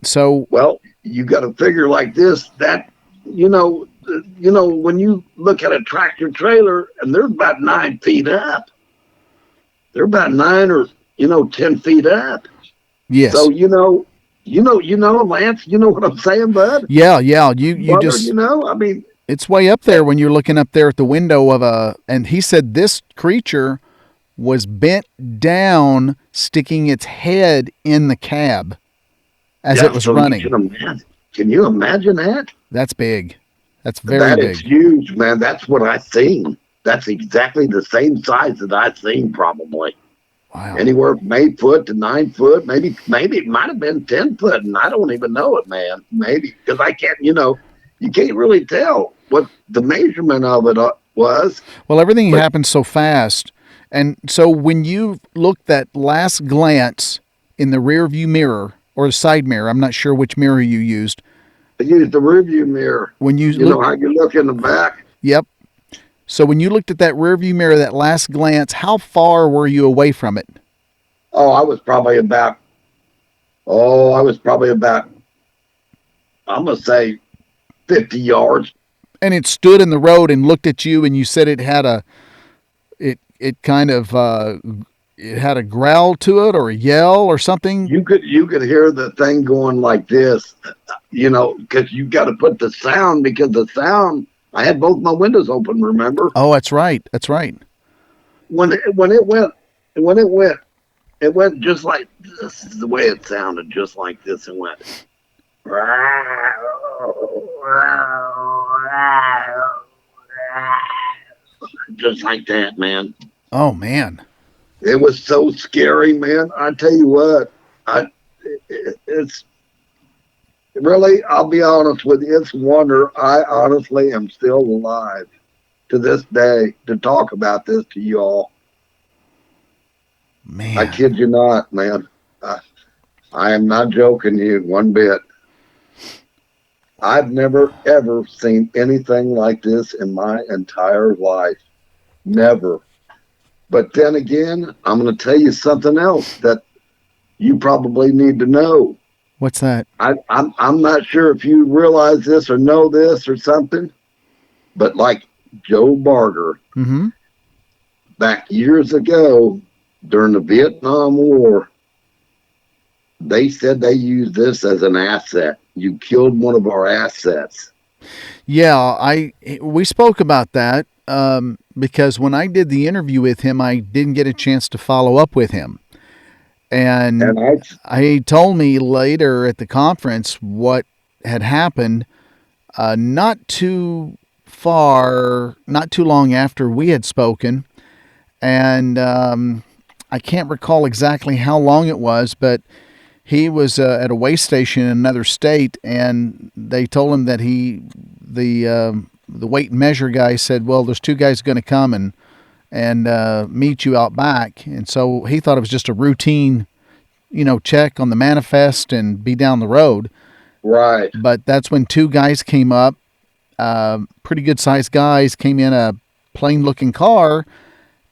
So, well, you got to figure like this, that, when you look at a tractor trailer and they're about 9 feet up, they're about 9 or, 10 feet up. Yes. So, Lance, you know what I'm saying, bud? Yeah. You just, I mean, it's way up there when you're looking up there at the window and he said this creature was bent down, sticking its head in the cab as it was running. Can you imagine that? That's big. That's very big. That is huge, man. That's what I seen. That's exactly the same size that I seen, probably. Wow. Anywhere from 8 foot to 9 foot, maybe it might have been 10 foot, and I don't even know it, man. Maybe because I can't, you can't really tell what the measurement of it was. Well, everything happened so fast. And so when you looked that last glance in the rear view mirror or the side mirror, I'm not sure which mirror you used. I used the rear view mirror. When you know how you look in the back? Yep. So when you looked at that rear view mirror, that last glance, how far were you away from it? Oh, I was probably about, I'm going to say 50 yards. And it stood in the road and looked at you, and you said it had it had a growl to it or a yell or something. You could hear the thing going like this, because you got to put the sound, because the sound, I had both my windows open, remember? Oh, that's right. That's right. When it went just like this. Is the way it sounded, just like this. It went just like that, man. Oh, man. It was so scary, man. I tell you what, really, I'll be honest with you. It's a wonder I honestly am still alive to this day to talk about this to you all. I Man. kid you not, man. I, I am not joking you one bit. I've never ever seen anything like this in my entire life. Never. But then again, I'm going to tell you something else that you probably need to know. What's that? I'm not sure if you realize this or know this or something, but like Joe Barger, Mm-hmm. back years ago during the Vietnam War, they said they used this as an asset. You killed one of our assets. Yeah, we spoke about that because when I did the interview with him, I didn't get a chance to follow up with him. And And he told me later at the conference what had happened not too long after we had spoken. And I can't recall exactly how long it was, but he was at a way station in another state, and they told him that the weight and measure guy said, "Well, there's two guys going to come and meet you out back," and so he thought it was just a routine, check on the manifest and be down the road. right, But that's when two guys came up, pretty good sized guys, came in a plain looking car,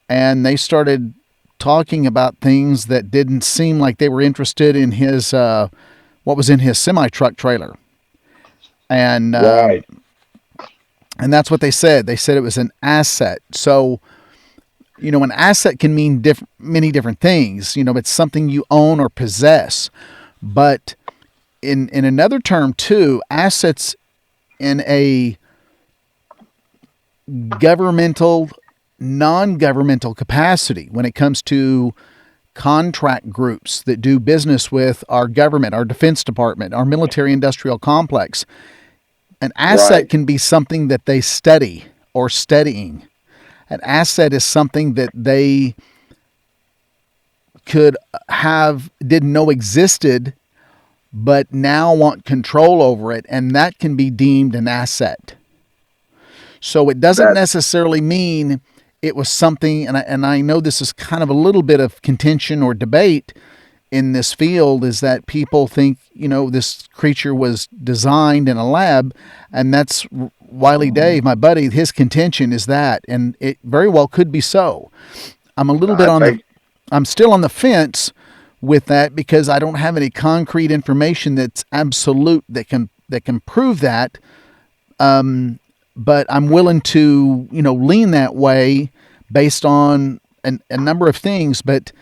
and they started talking about things that didn't seem like they were interested in his what was in his semi truck trailer, and right, and that's what they said. They said it was an asset. So an asset can mean many different things. It's something you own or possess, but in another term too, assets in a governmental, non-governmental capacity when it comes to contract groups that do business with our government, our defense department, our military industrial complex. An asset right. can be something that they study or studying. An asset is something that they didn't know existed, but now want control over it, and that can be deemed an asset. So it doesn't necessarily mean it was something, and I know this is kind of a little bit of contention or debate in this field, is that people think, this creature was designed in a lab, and that's Wiley Dave, my buddy, his contention is that, and it very well could be so. I'm a little bit I'm still on the fence with that because I don't have any concrete information that's absolute that can prove that. But I'm willing to, lean that way based on a number of things. But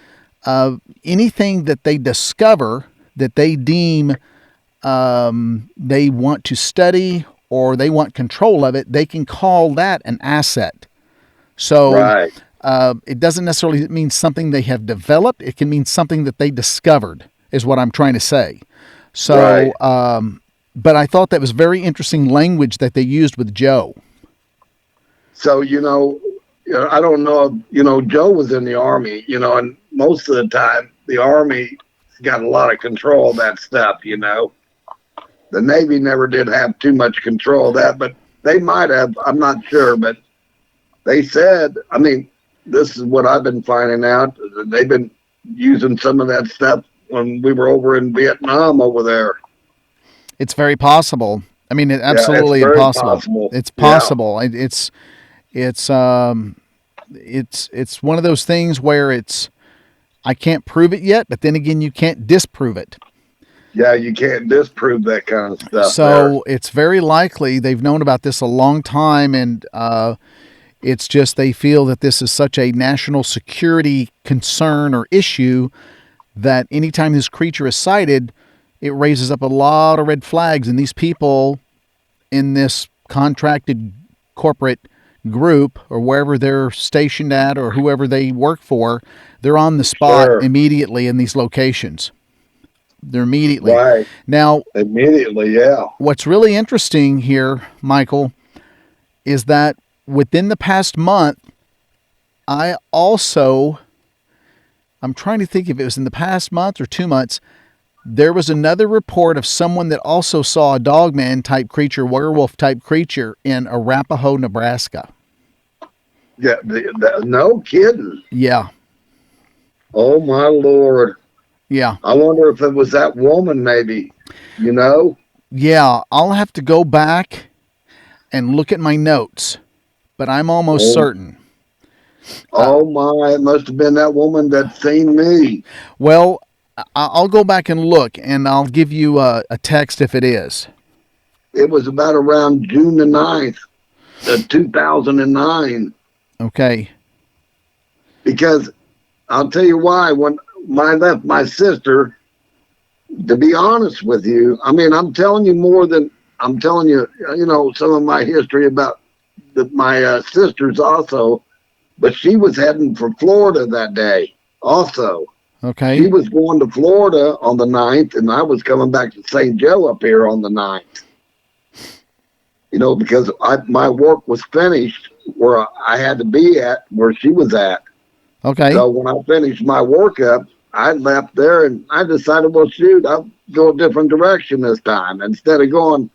anything that they discover that they deem they want to study or they want control of it, they can call that an asset. So Right. It doesn't necessarily mean something they have developed. It can mean something that they discovered, is what I'm trying to say. So, Right. But I thought that was very interesting language that they used with Joe. So, I don't know, Joe was in the Army, and most of the time the Army got a lot of control of that stuff, The Navy never did have too much control of that, but they might have, I'm not sure, but they said, this is what I've been finding out, they've been using some of that stuff when we were over in Vietnam over there. It's very possible. It absolutely it's very impossible. possible. It's possible. It's one of those things where I can't prove it yet, but then again, you can't disprove it. Yeah, you can't disprove that kind of stuff. So it's very likely they've known about this a long time, and it's just they feel that this is such a national security concern or issue that anytime this creature is sighted, it raises up a lot of red flags, and these people in this contracted corporate group or wherever they're stationed at or whoever they work for, they're on the spot immediately in these locations. They're immediately. Right. Now, immediately, yeah. What's really interesting here, Michael, is that within the past month, I'm trying to think if it was in the past month or 2 months, There was another report of someone that also saw a dogman type creature, werewolf type creature in Arapaho, Nebraska. Yeah, no kidding. Yeah. Oh my Lord. Yeah. I wonder if it was that woman, maybe. You know? Yeah. I'll have to go back and look at my notes, but I'm almost Oh, certain. oh my! It must have been that woman that seen me. Well, I'll go back and look, and I'll give you a text if it is. It was about around June the 9th, 2009. Okay. Because I'll tell you why. When I left my sister, to be honest with you, I mean, I'm telling you more than I'm telling you, you know, some of my history about my sisters also. But she was heading for Florida that day also. She Okay. was going to Florida on the 9th, and I was coming back to St. Joe up here on the 9th. You know, because my work was finished where I had to be at, where she was at. Okay. So when I finished my work up, I left there and I decided, well, shoot, I'll go a different direction this time. Instead of going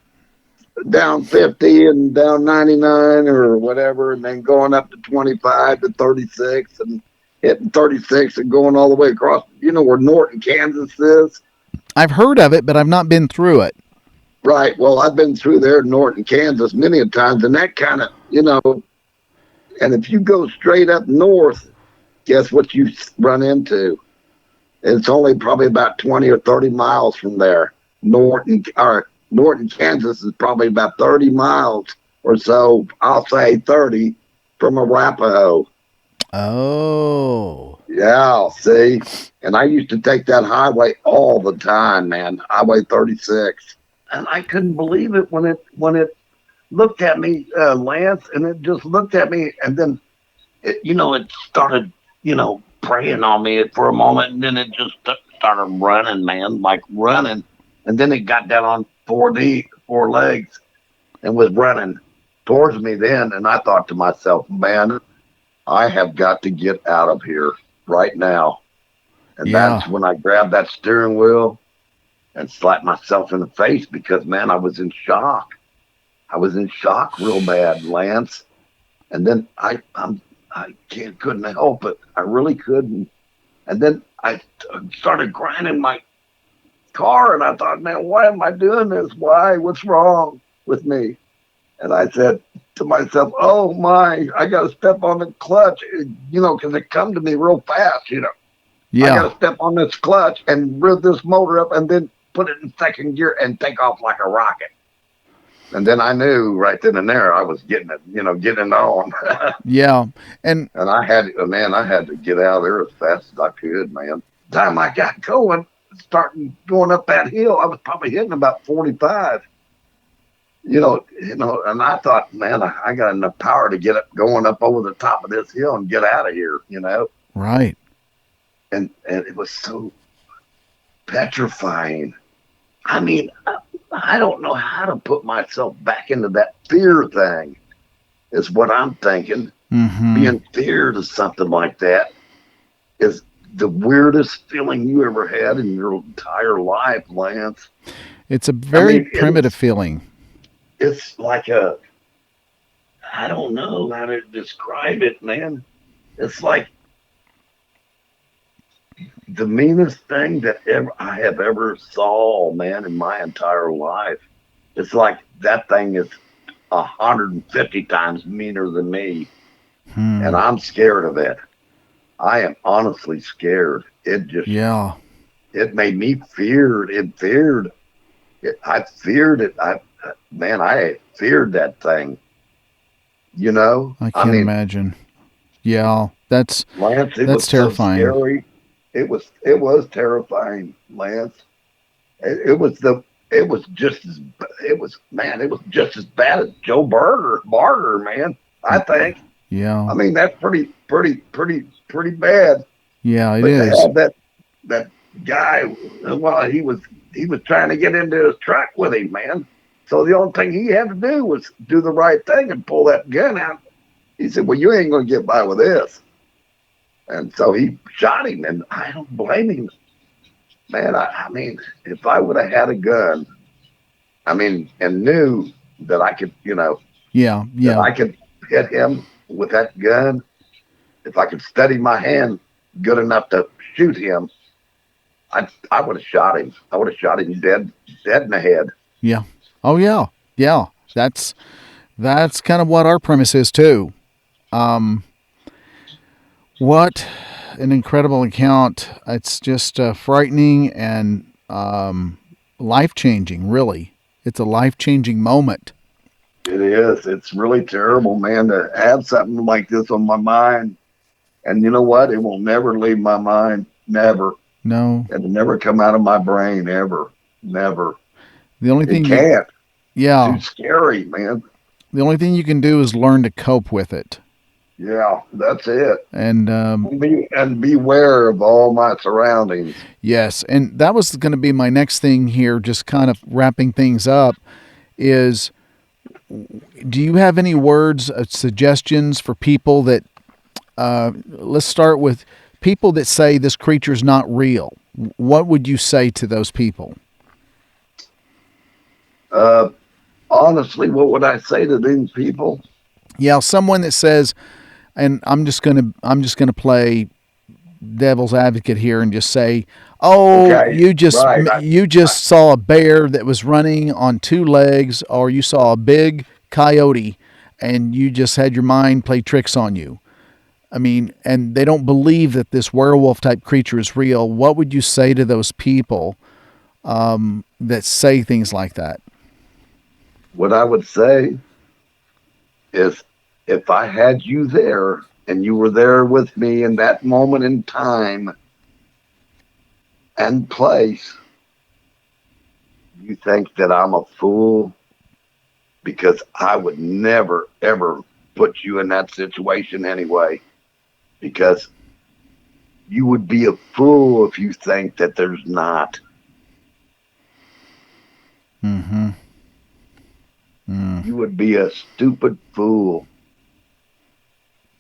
down 50 and down 99 or whatever, and then going up to 25 to 36 and hitting 36 and going all the way across, you know, where Norton, Kansas is. I've heard of it, but I've not been through it. Right. Well, I've been through there in Norton, Kansas many a times, and that kind of, you know, and if you go straight up north, guess what you run into? It's only probably about 20 or 30 miles from there. Norton, Kansas is probably about 30 miles or so, I'll say 30, from Arapaho. Oh. Yeah, see? And I used to take that highway all the time, man. Highway 36. And I couldn't believe it when it looked at me, Lance, and it just looked at me, and then it started, preying on me for a moment, and then it just started running, man, like running, and then it got down on four legs, and was running towards me then, and I thought to myself, man, I have got to get out of here right now, and that's when I grabbed that steering wheel and slapped myself in the face because, man, I was in shock. I was in shock real bad, Lance. And then I couldn't help it. I really couldn't. And then I started grinding my car, and I thought, man, why am I doing this? Why? What's wrong with me? And I said to myself, oh my, I got to step on the clutch, because it come to me real fast, Yeah. I got to step on this clutch and rev this motor up and then put it in second gear and take off like a rocket. And then I knew right then and there I was getting it, getting on. Yeah. And I had to get out of there as fast as I could, man. The time I got going, going up that hill, I was probably hitting about 45. And I thought, man, I got enough power to get going up over the top of this hill and get out of here, Right. And it was so petrifying. I mean, I don't know how to put myself back into that fear thing, is what I'm thinking. Mm-hmm. Being feared of something like that is the weirdest feeling you ever had in your entire life, Lance. It's a very primitive feeling. It's like I don't know how to describe it, man. It's like the meanest thing that I have ever saw, man, in my entire life. It's like that thing is 150 times meaner than me. And I'm scared of it. I am honestly scared. It just, it made me feared. I feared it. I feared that thing. I can't imagine. Yeah, Lance, that's terrifying. So scary. It was terrifying, Lance. It was just as bad as Joe Barger, man. I think. Yeah. I mean, that's pretty bad. Yeah, it is. To have that guy, well, he was trying to get into his truck with him, man. So the only thing he had to do was do the right thing and pull that gun out. He said, well, you ain't going to get by with this. And so he shot him, and I don't blame him. man, I mean, if I would have had a gun, I mean, and knew that I could, Yeah, that yeah, I could hit him with that gun, if I could steady my hand good enough to shoot him, I would have shot him. I would have shot him dead in the head. yeah. Oh yeah, yeah. That's kind of what our premise is too. Um, what an incredible account! It's just frightening and life changing. Really, it's a life changing moment. It is. It's really terrible, man, to have something like this on my mind. And you know what? It will never leave my mind. Never. No, It'll never come out of my brain ever. Never. the only It thing you, can't. yeah, Too scary, man. the only thing you can do is learn to cope with it. Yeah, that's it. And And beware of all my surroundings. yes, and that was going to be my next thing here, just kind of wrapping things up. Is do you have any words, suggestions for people that? Let's start with people that say this creature's not real. What would you say to those people? Uh, Honestly, what would I say to these people? Yeah, someone that says, and I'm just gonna play devil's advocate here and just say, oh, Okay, right. you just saw a bear that was running on two legs, or you saw a big coyote, and you just had your mind play tricks on you. I mean, and they don't believe that this werewolf type creature is real. What would you say to those people that say things like that? What I would say is if I had you there and you were there with me in that moment in time and place, you think that I'm a fool because I would never, ever put you in that situation anyway. Because you would be a fool if you think that there's not. Mm-hmm. You would be a stupid fool.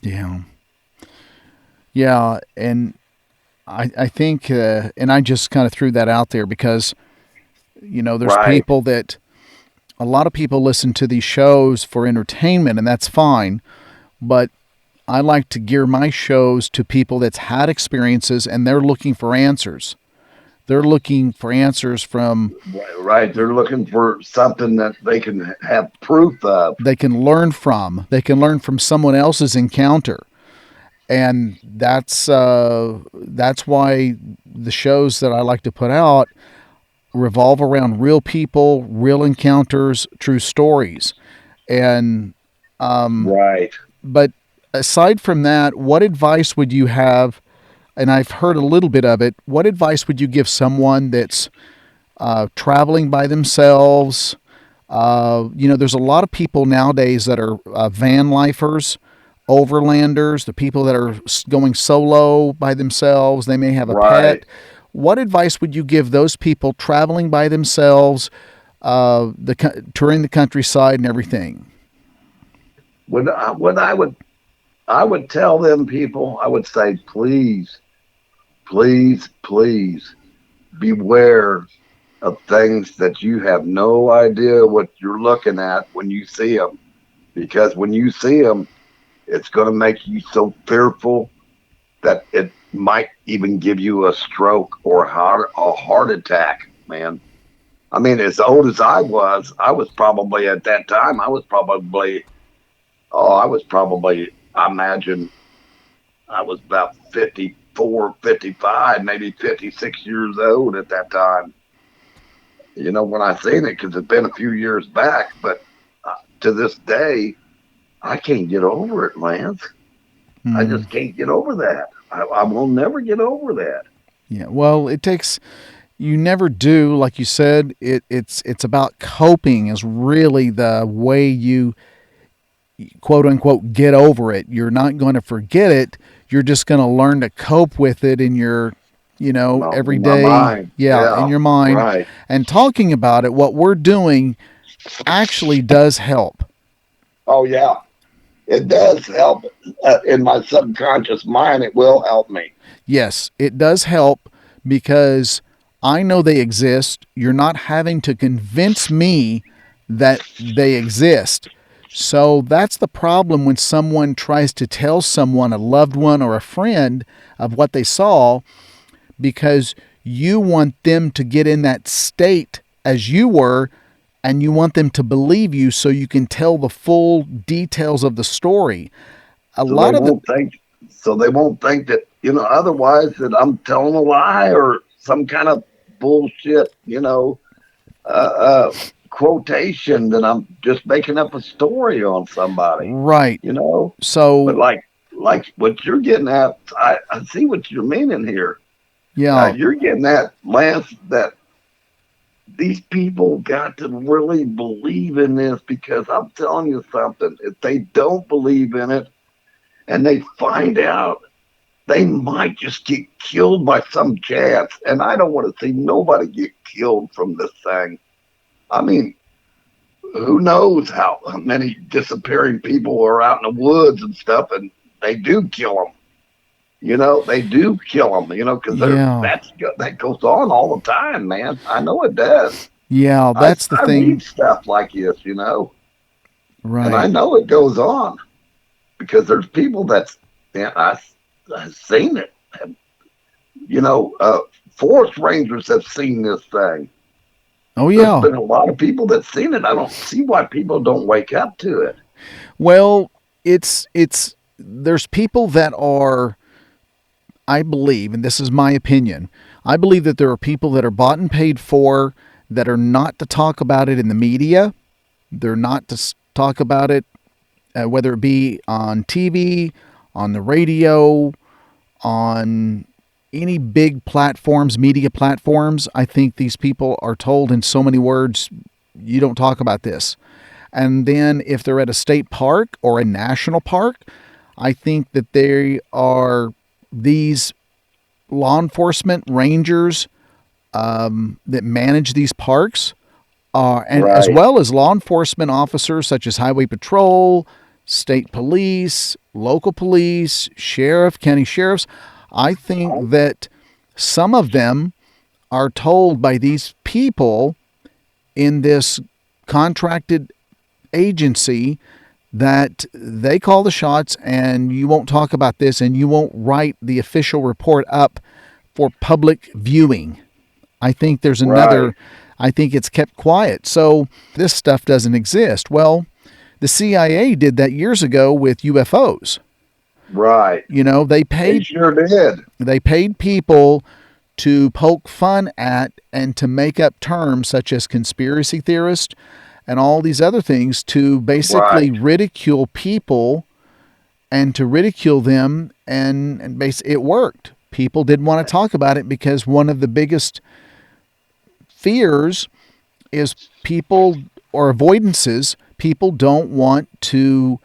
Yeah. Yeah, and I think, and I just kind of threw that out there because, there's Right. people that, a lot of people listen to these shows for entertainment, and that's fine. But I like to gear my shows to people that's had experiences and they're looking for answers. They're looking for answers from, Right. They're looking for something that they can have proof of. they can learn from. They can learn from someone else's encounter. And that's why the shows that I like to put out revolve around real people, real encounters, true stories. And Right. but aside from that, what advice would you have? And I've heard a little bit of it. What advice would you give someone that's traveling by themselves? There's a lot of people nowadays that are van lifers, overlanders, the people that are going solo by themselves. They may have a Right. pet. What advice would you give those people traveling by themselves, touring the countryside and everything? What I would tell them people, I would say, please, please, please beware of things that you have no idea what you're looking at when you see them. Because when you see them, it's going to make you so fearful that it might even give you a stroke or a heart attack, man. I mean, as old as I was probably at that time, I imagine I was about 54, 55, maybe 56 years old at that time. When I seen it, because it's been a few years back, but to this day, I can't get over it, Lance. I Hmm. just can't get over that. I will never get over that. Yeah. Well, it takes. You never do, like you said. It's about coping is really the way you quote unquote get over it. You're not going to forget it. You're just going to learn to cope with it in your, In my everyday, mind. yeah, in Yeah, your mind. right. And talking about it, what we're doing actually does help. Oh, yeah. It does help in my subconscious mind. It will help me. Yes, it does help because I know they exist. You're not having to convince me that they exist. So that's the problem when someone tries to tell someone, a loved one or a friend, of what they saw, because you want them to get in that state as you were, and you want them to believe you so you can tell the full details of the story. A So they lot of the won't think. So they won't think that otherwise that I'm telling a lie or some kind of bullshit. Quotation that I'm just making up a story on somebody. right. You know, but So like what you're getting at, I see what you're meaning here. yeah, You're getting at, Lance, that these people got to really believe in this, because I'm telling you something. If they don't believe in it and they find out, they might just get killed by some chance. And I don't want to see nobody get killed from this thing. I mean, who knows how many disappearing people are out in the woods and stuff, and they do kill them. They do kill them. Because yeah, that goes on all the time, man. I know it does. yeah. I That's the I thing. read stuff like this, and I Right. know it goes on because there's people that's, yeah, I've seen it. You know, uh, Forest rangers have seen this thing. Oh There's yeah. been a lot of people that's seen it. I don't see why people don't wake up to it. Well, it's there's people that are, I believe, and this is my opinion, I believe that there are people that are bought and paid for that are not to talk about it in the media. They're not to talk about it, whether it be on TV, on the radio, on any big platforms, media platforms. I think these people are told in so many words, you don't talk about this. And then if they're at a state park or a national park, I think that they are these law enforcement rangers that manage these parks, and as Right, well as law enforcement officers such as highway patrol, state police, local police, sheriff, county sheriffs. I think that some of them are told by these people in this contracted agency that they call the shots, and you won't talk about this, and you won't write the official report up for public viewing. I think there's right, another, I think it's kept quiet. So this stuff doesn't exist. Well, the CIA did that years ago with UFOs. right. You know, They sure did. they paid people to poke fun at and to make up terms such as conspiracy theorist and all these other things to basically Right. ridicule people and to ridicule them, and it worked. People didn't want to talk about it because one of the biggest fears is people, or avoidances, people don't want to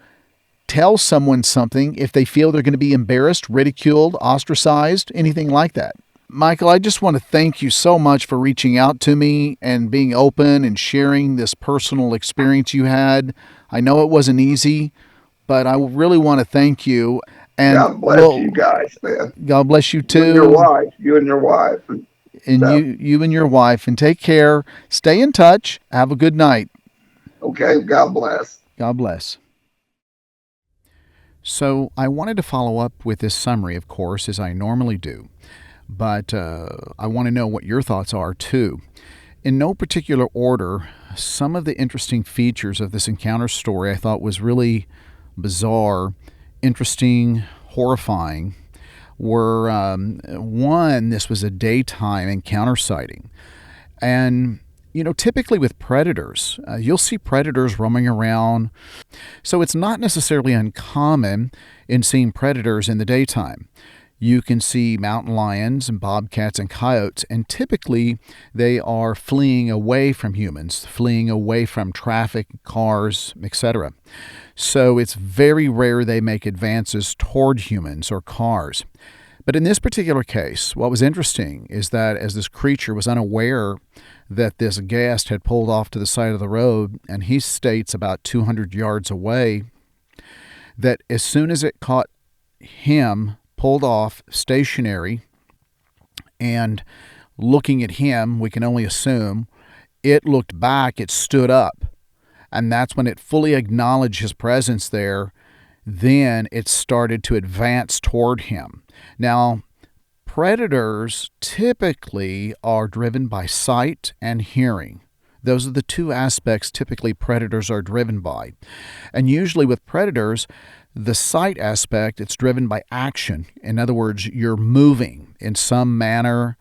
tell someone something if they feel they're going to be embarrassed, ridiculed, ostracized, anything like that. Michael, I just want to thank you so much for reaching out to me and being open and sharing this personal experience you had. I know it wasn't easy, but I really want to thank you. And God bless you guys, man. God bless you You and your too, wife. You and your wife and and stuff. you and your wife. And take care. Stay in touch. Have a good night. Okay. God bless. God bless. So I wanted to follow up with this summary, of course, as I normally do. But I want to know what your thoughts are too. In no particular order, some of the interesting features of this encounter story I thought was really bizarre, interesting, horrifying, were one, this was a daytime encounter sighting. And, typically with predators, you'll see predators roaming around. So it's not necessarily uncommon in seeing predators in the daytime. You can see mountain lions and bobcats and coyotes, and typically they are fleeing away from humans, fleeing away from traffic, cars, etc. So it's very rare they make advances toward humans or cars. But in this particular case, what was interesting is that as this creature was unaware that this guest had pulled off to the side of the road, and he states about 200 yards away, that as soon as it caught him, pulled off stationary and looking at him, we can only assume, it looked back, it stood up. And that's when it fully acknowledged his presence there. Then it started to advance toward him. Now, predators typically are driven by sight and hearing. Those are the two aspects typically predators are driven by. And usually with predators, the sight aspect, it's driven by action. In other words, you're moving in some manner,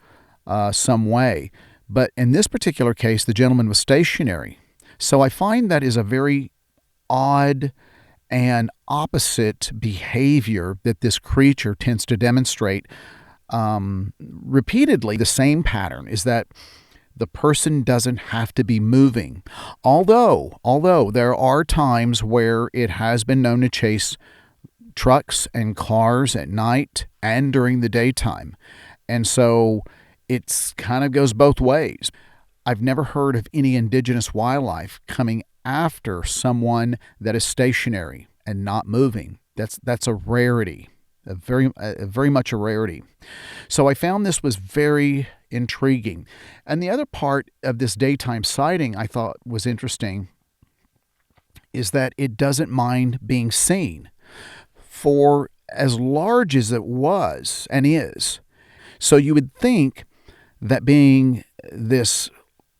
some way. But in this particular case, the gentleman was stationary. So I find that is a very odd and opposite behavior that this creature tends to demonstrate repeatedly. The same pattern is that the person doesn't have to be moving. Although there are times where it has been known to chase trucks and cars at night and during the daytime. And so it kind of goes both ways. I've never heard of any indigenous wildlife coming after someone that is stationary and not moving. That's a rarity, very much a rarity. So I found this was very intriguing. And the other part of this daytime sighting I thought was interesting is that it doesn't mind being seen for as large as it was and is. So you would think that being this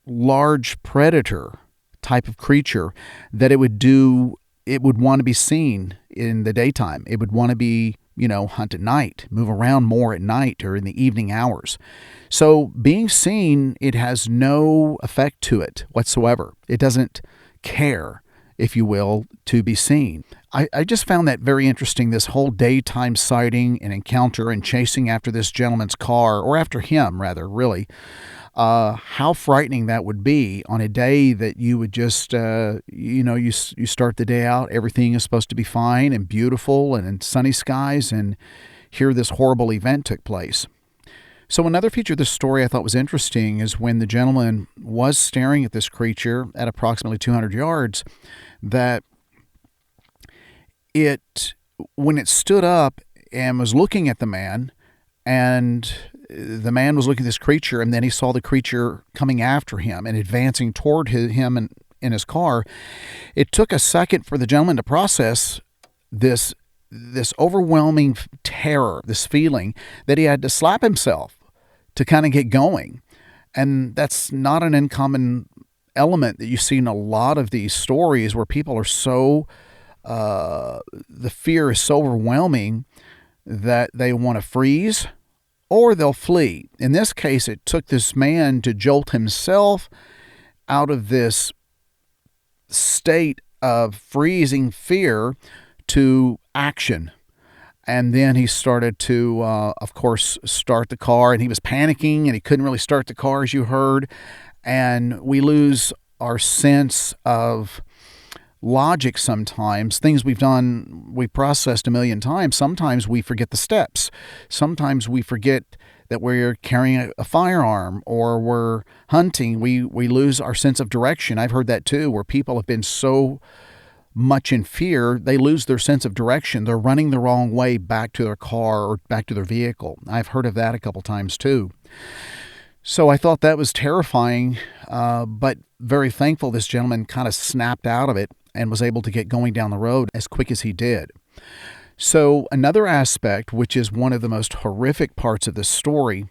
large predator type of creature, that it would want to be seen in the daytime. It would want to be, hunt at night, move around more at night or in the evening hours. So being seen, it has no effect to it whatsoever. It doesn't care, if you will, to be seen. I just found that very interesting, this whole daytime sighting and encounter and chasing after this gentleman's car, or after him, rather, really. How frightening that would be on a day that you would just, you start the day out, everything is supposed to be fine and beautiful and in sunny skies, and here this horrible event took place. So another feature of this story I thought was interesting is when the gentleman was staring at this creature at approximately 200 yards, that when it stood up and was looking at the man, and the man was looking at this creature, and then he saw the creature coming after him and advancing toward him in his car, it took a second for the gentleman to process this overwhelming terror, this feeling that he had to slap himself to kind of get going. And that's not an uncommon element that you see in a lot of these stories where people are so, the fear is so overwhelming that they want to freeze or they'll flee. In this case, it took this man to jolt himself out of this state of freezing fear to action. And then he started to, of course, start the car, and he was panicking and he couldn't really start the car, as you heard. And we lose our sense of logic sometimes. Things we've done, we processed a million times. Sometimes we forget the steps. Sometimes we forget that we're carrying a firearm or we're hunting. We lose our sense of direction. I've heard that too, where people have been so much in fear, they lose their sense of direction. They're running the wrong way back to their car or back to their vehicle. I've heard of that a couple times too. So I thought that was terrifying, but very thankful this gentleman kind of snapped out of it and was able to get going down the road as quick as he did. So another aspect, which is one of the most horrific parts of this story,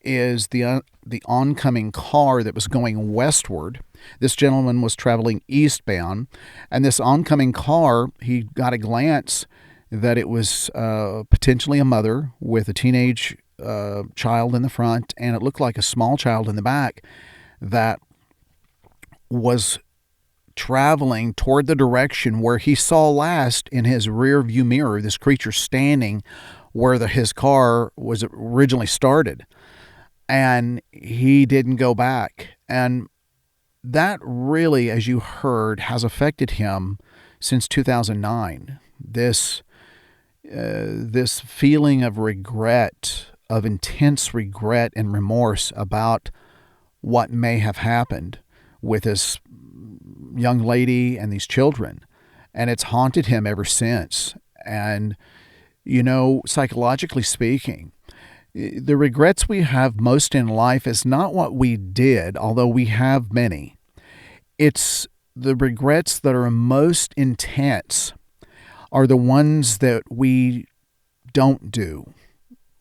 is the oncoming car that was going westward. This gentleman was traveling eastbound, and this oncoming car, he got a glance that it was potentially a mother with a teenage child in the front, and it looked like a small child in the back that was traveling toward the direction where he saw last in his rear view mirror, this creature standing where his car was originally started. And he didn't go back. And that really, as you heard, has affected him since 2009. This feeling of regret, of intense regret and remorse about what may have happened with this young lady and these children. And it's haunted him ever since. And, psychologically speaking, The regrets we have most in life is not what we did, although we have many. It's the regrets that are most intense are the ones that we don't do,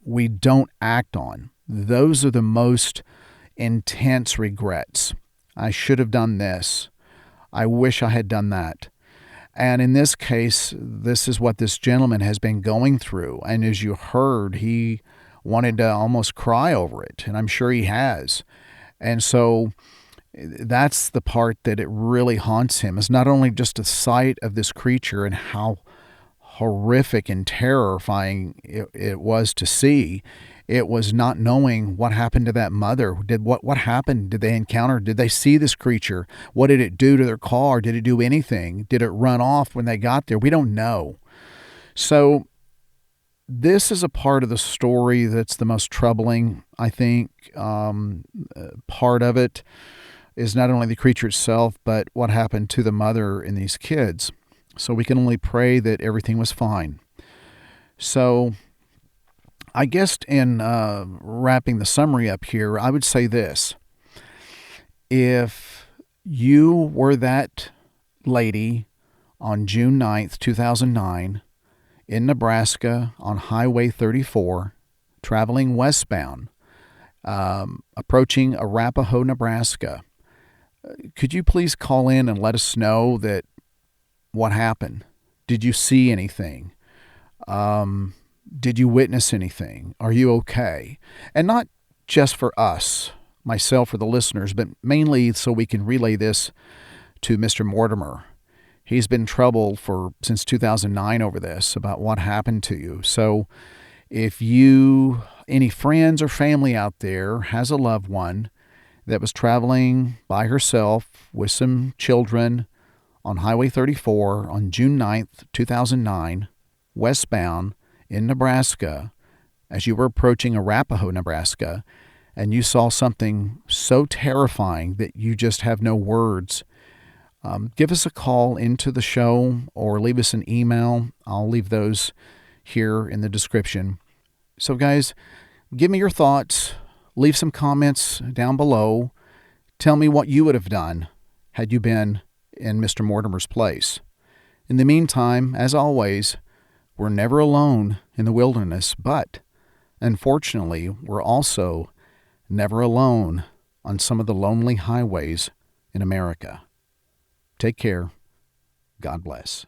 we don't act on. Those are the most intense regrets. I should have done this. I wish I had done that. And in this case, this is what this gentleman has been going through. And as you heard, he wanted to almost cry over it. And I'm sure he has. And so that's the part that it really haunts him, is not only just the sight of this creature and how horrific and terrifying it was to see. It was not knowing what happened to that mother. What happened? Did they encounter? Did they see this creature? What did it do to their car? Did it do anything? Did it run off when they got there? We don't know. So this is a part of the story that's the most troubling, I think. Part of it is not only the creature itself, but what happened to the mother and these kids. So we can only pray that everything was fine. So I guess in wrapping the summary up here, I would say this. If you were that lady on June 9th, 2009, in Nebraska on Highway 34, traveling westbound, approaching Arapaho, Nebraska, could you please call in and let us know that what happened? Did you see anything? Did you witness anything? Are you okay? And not just for us, myself or the listeners, but mainly so we can relay this to Mr. Mortimer. He's been in trouble since 2009 over this, about what happened to you. So if any friends or family out there has a loved one that was traveling by herself with some children on Highway 34 on June 9th, 2009, westbound in Nebraska, as you were approaching Arapaho, Nebraska, and you saw something so terrifying that you just have no words, give us a call into the show or leave us an email. I'll leave those here in the description. So guys, give me your thoughts. Leave some comments down below. Tell me what you would have done had you been in Mr. Mortimer's place. In the meantime, as always, we're never alone in the wilderness, but unfortunately, we're also never alone on some of the lonely highways in America. Take care. God bless.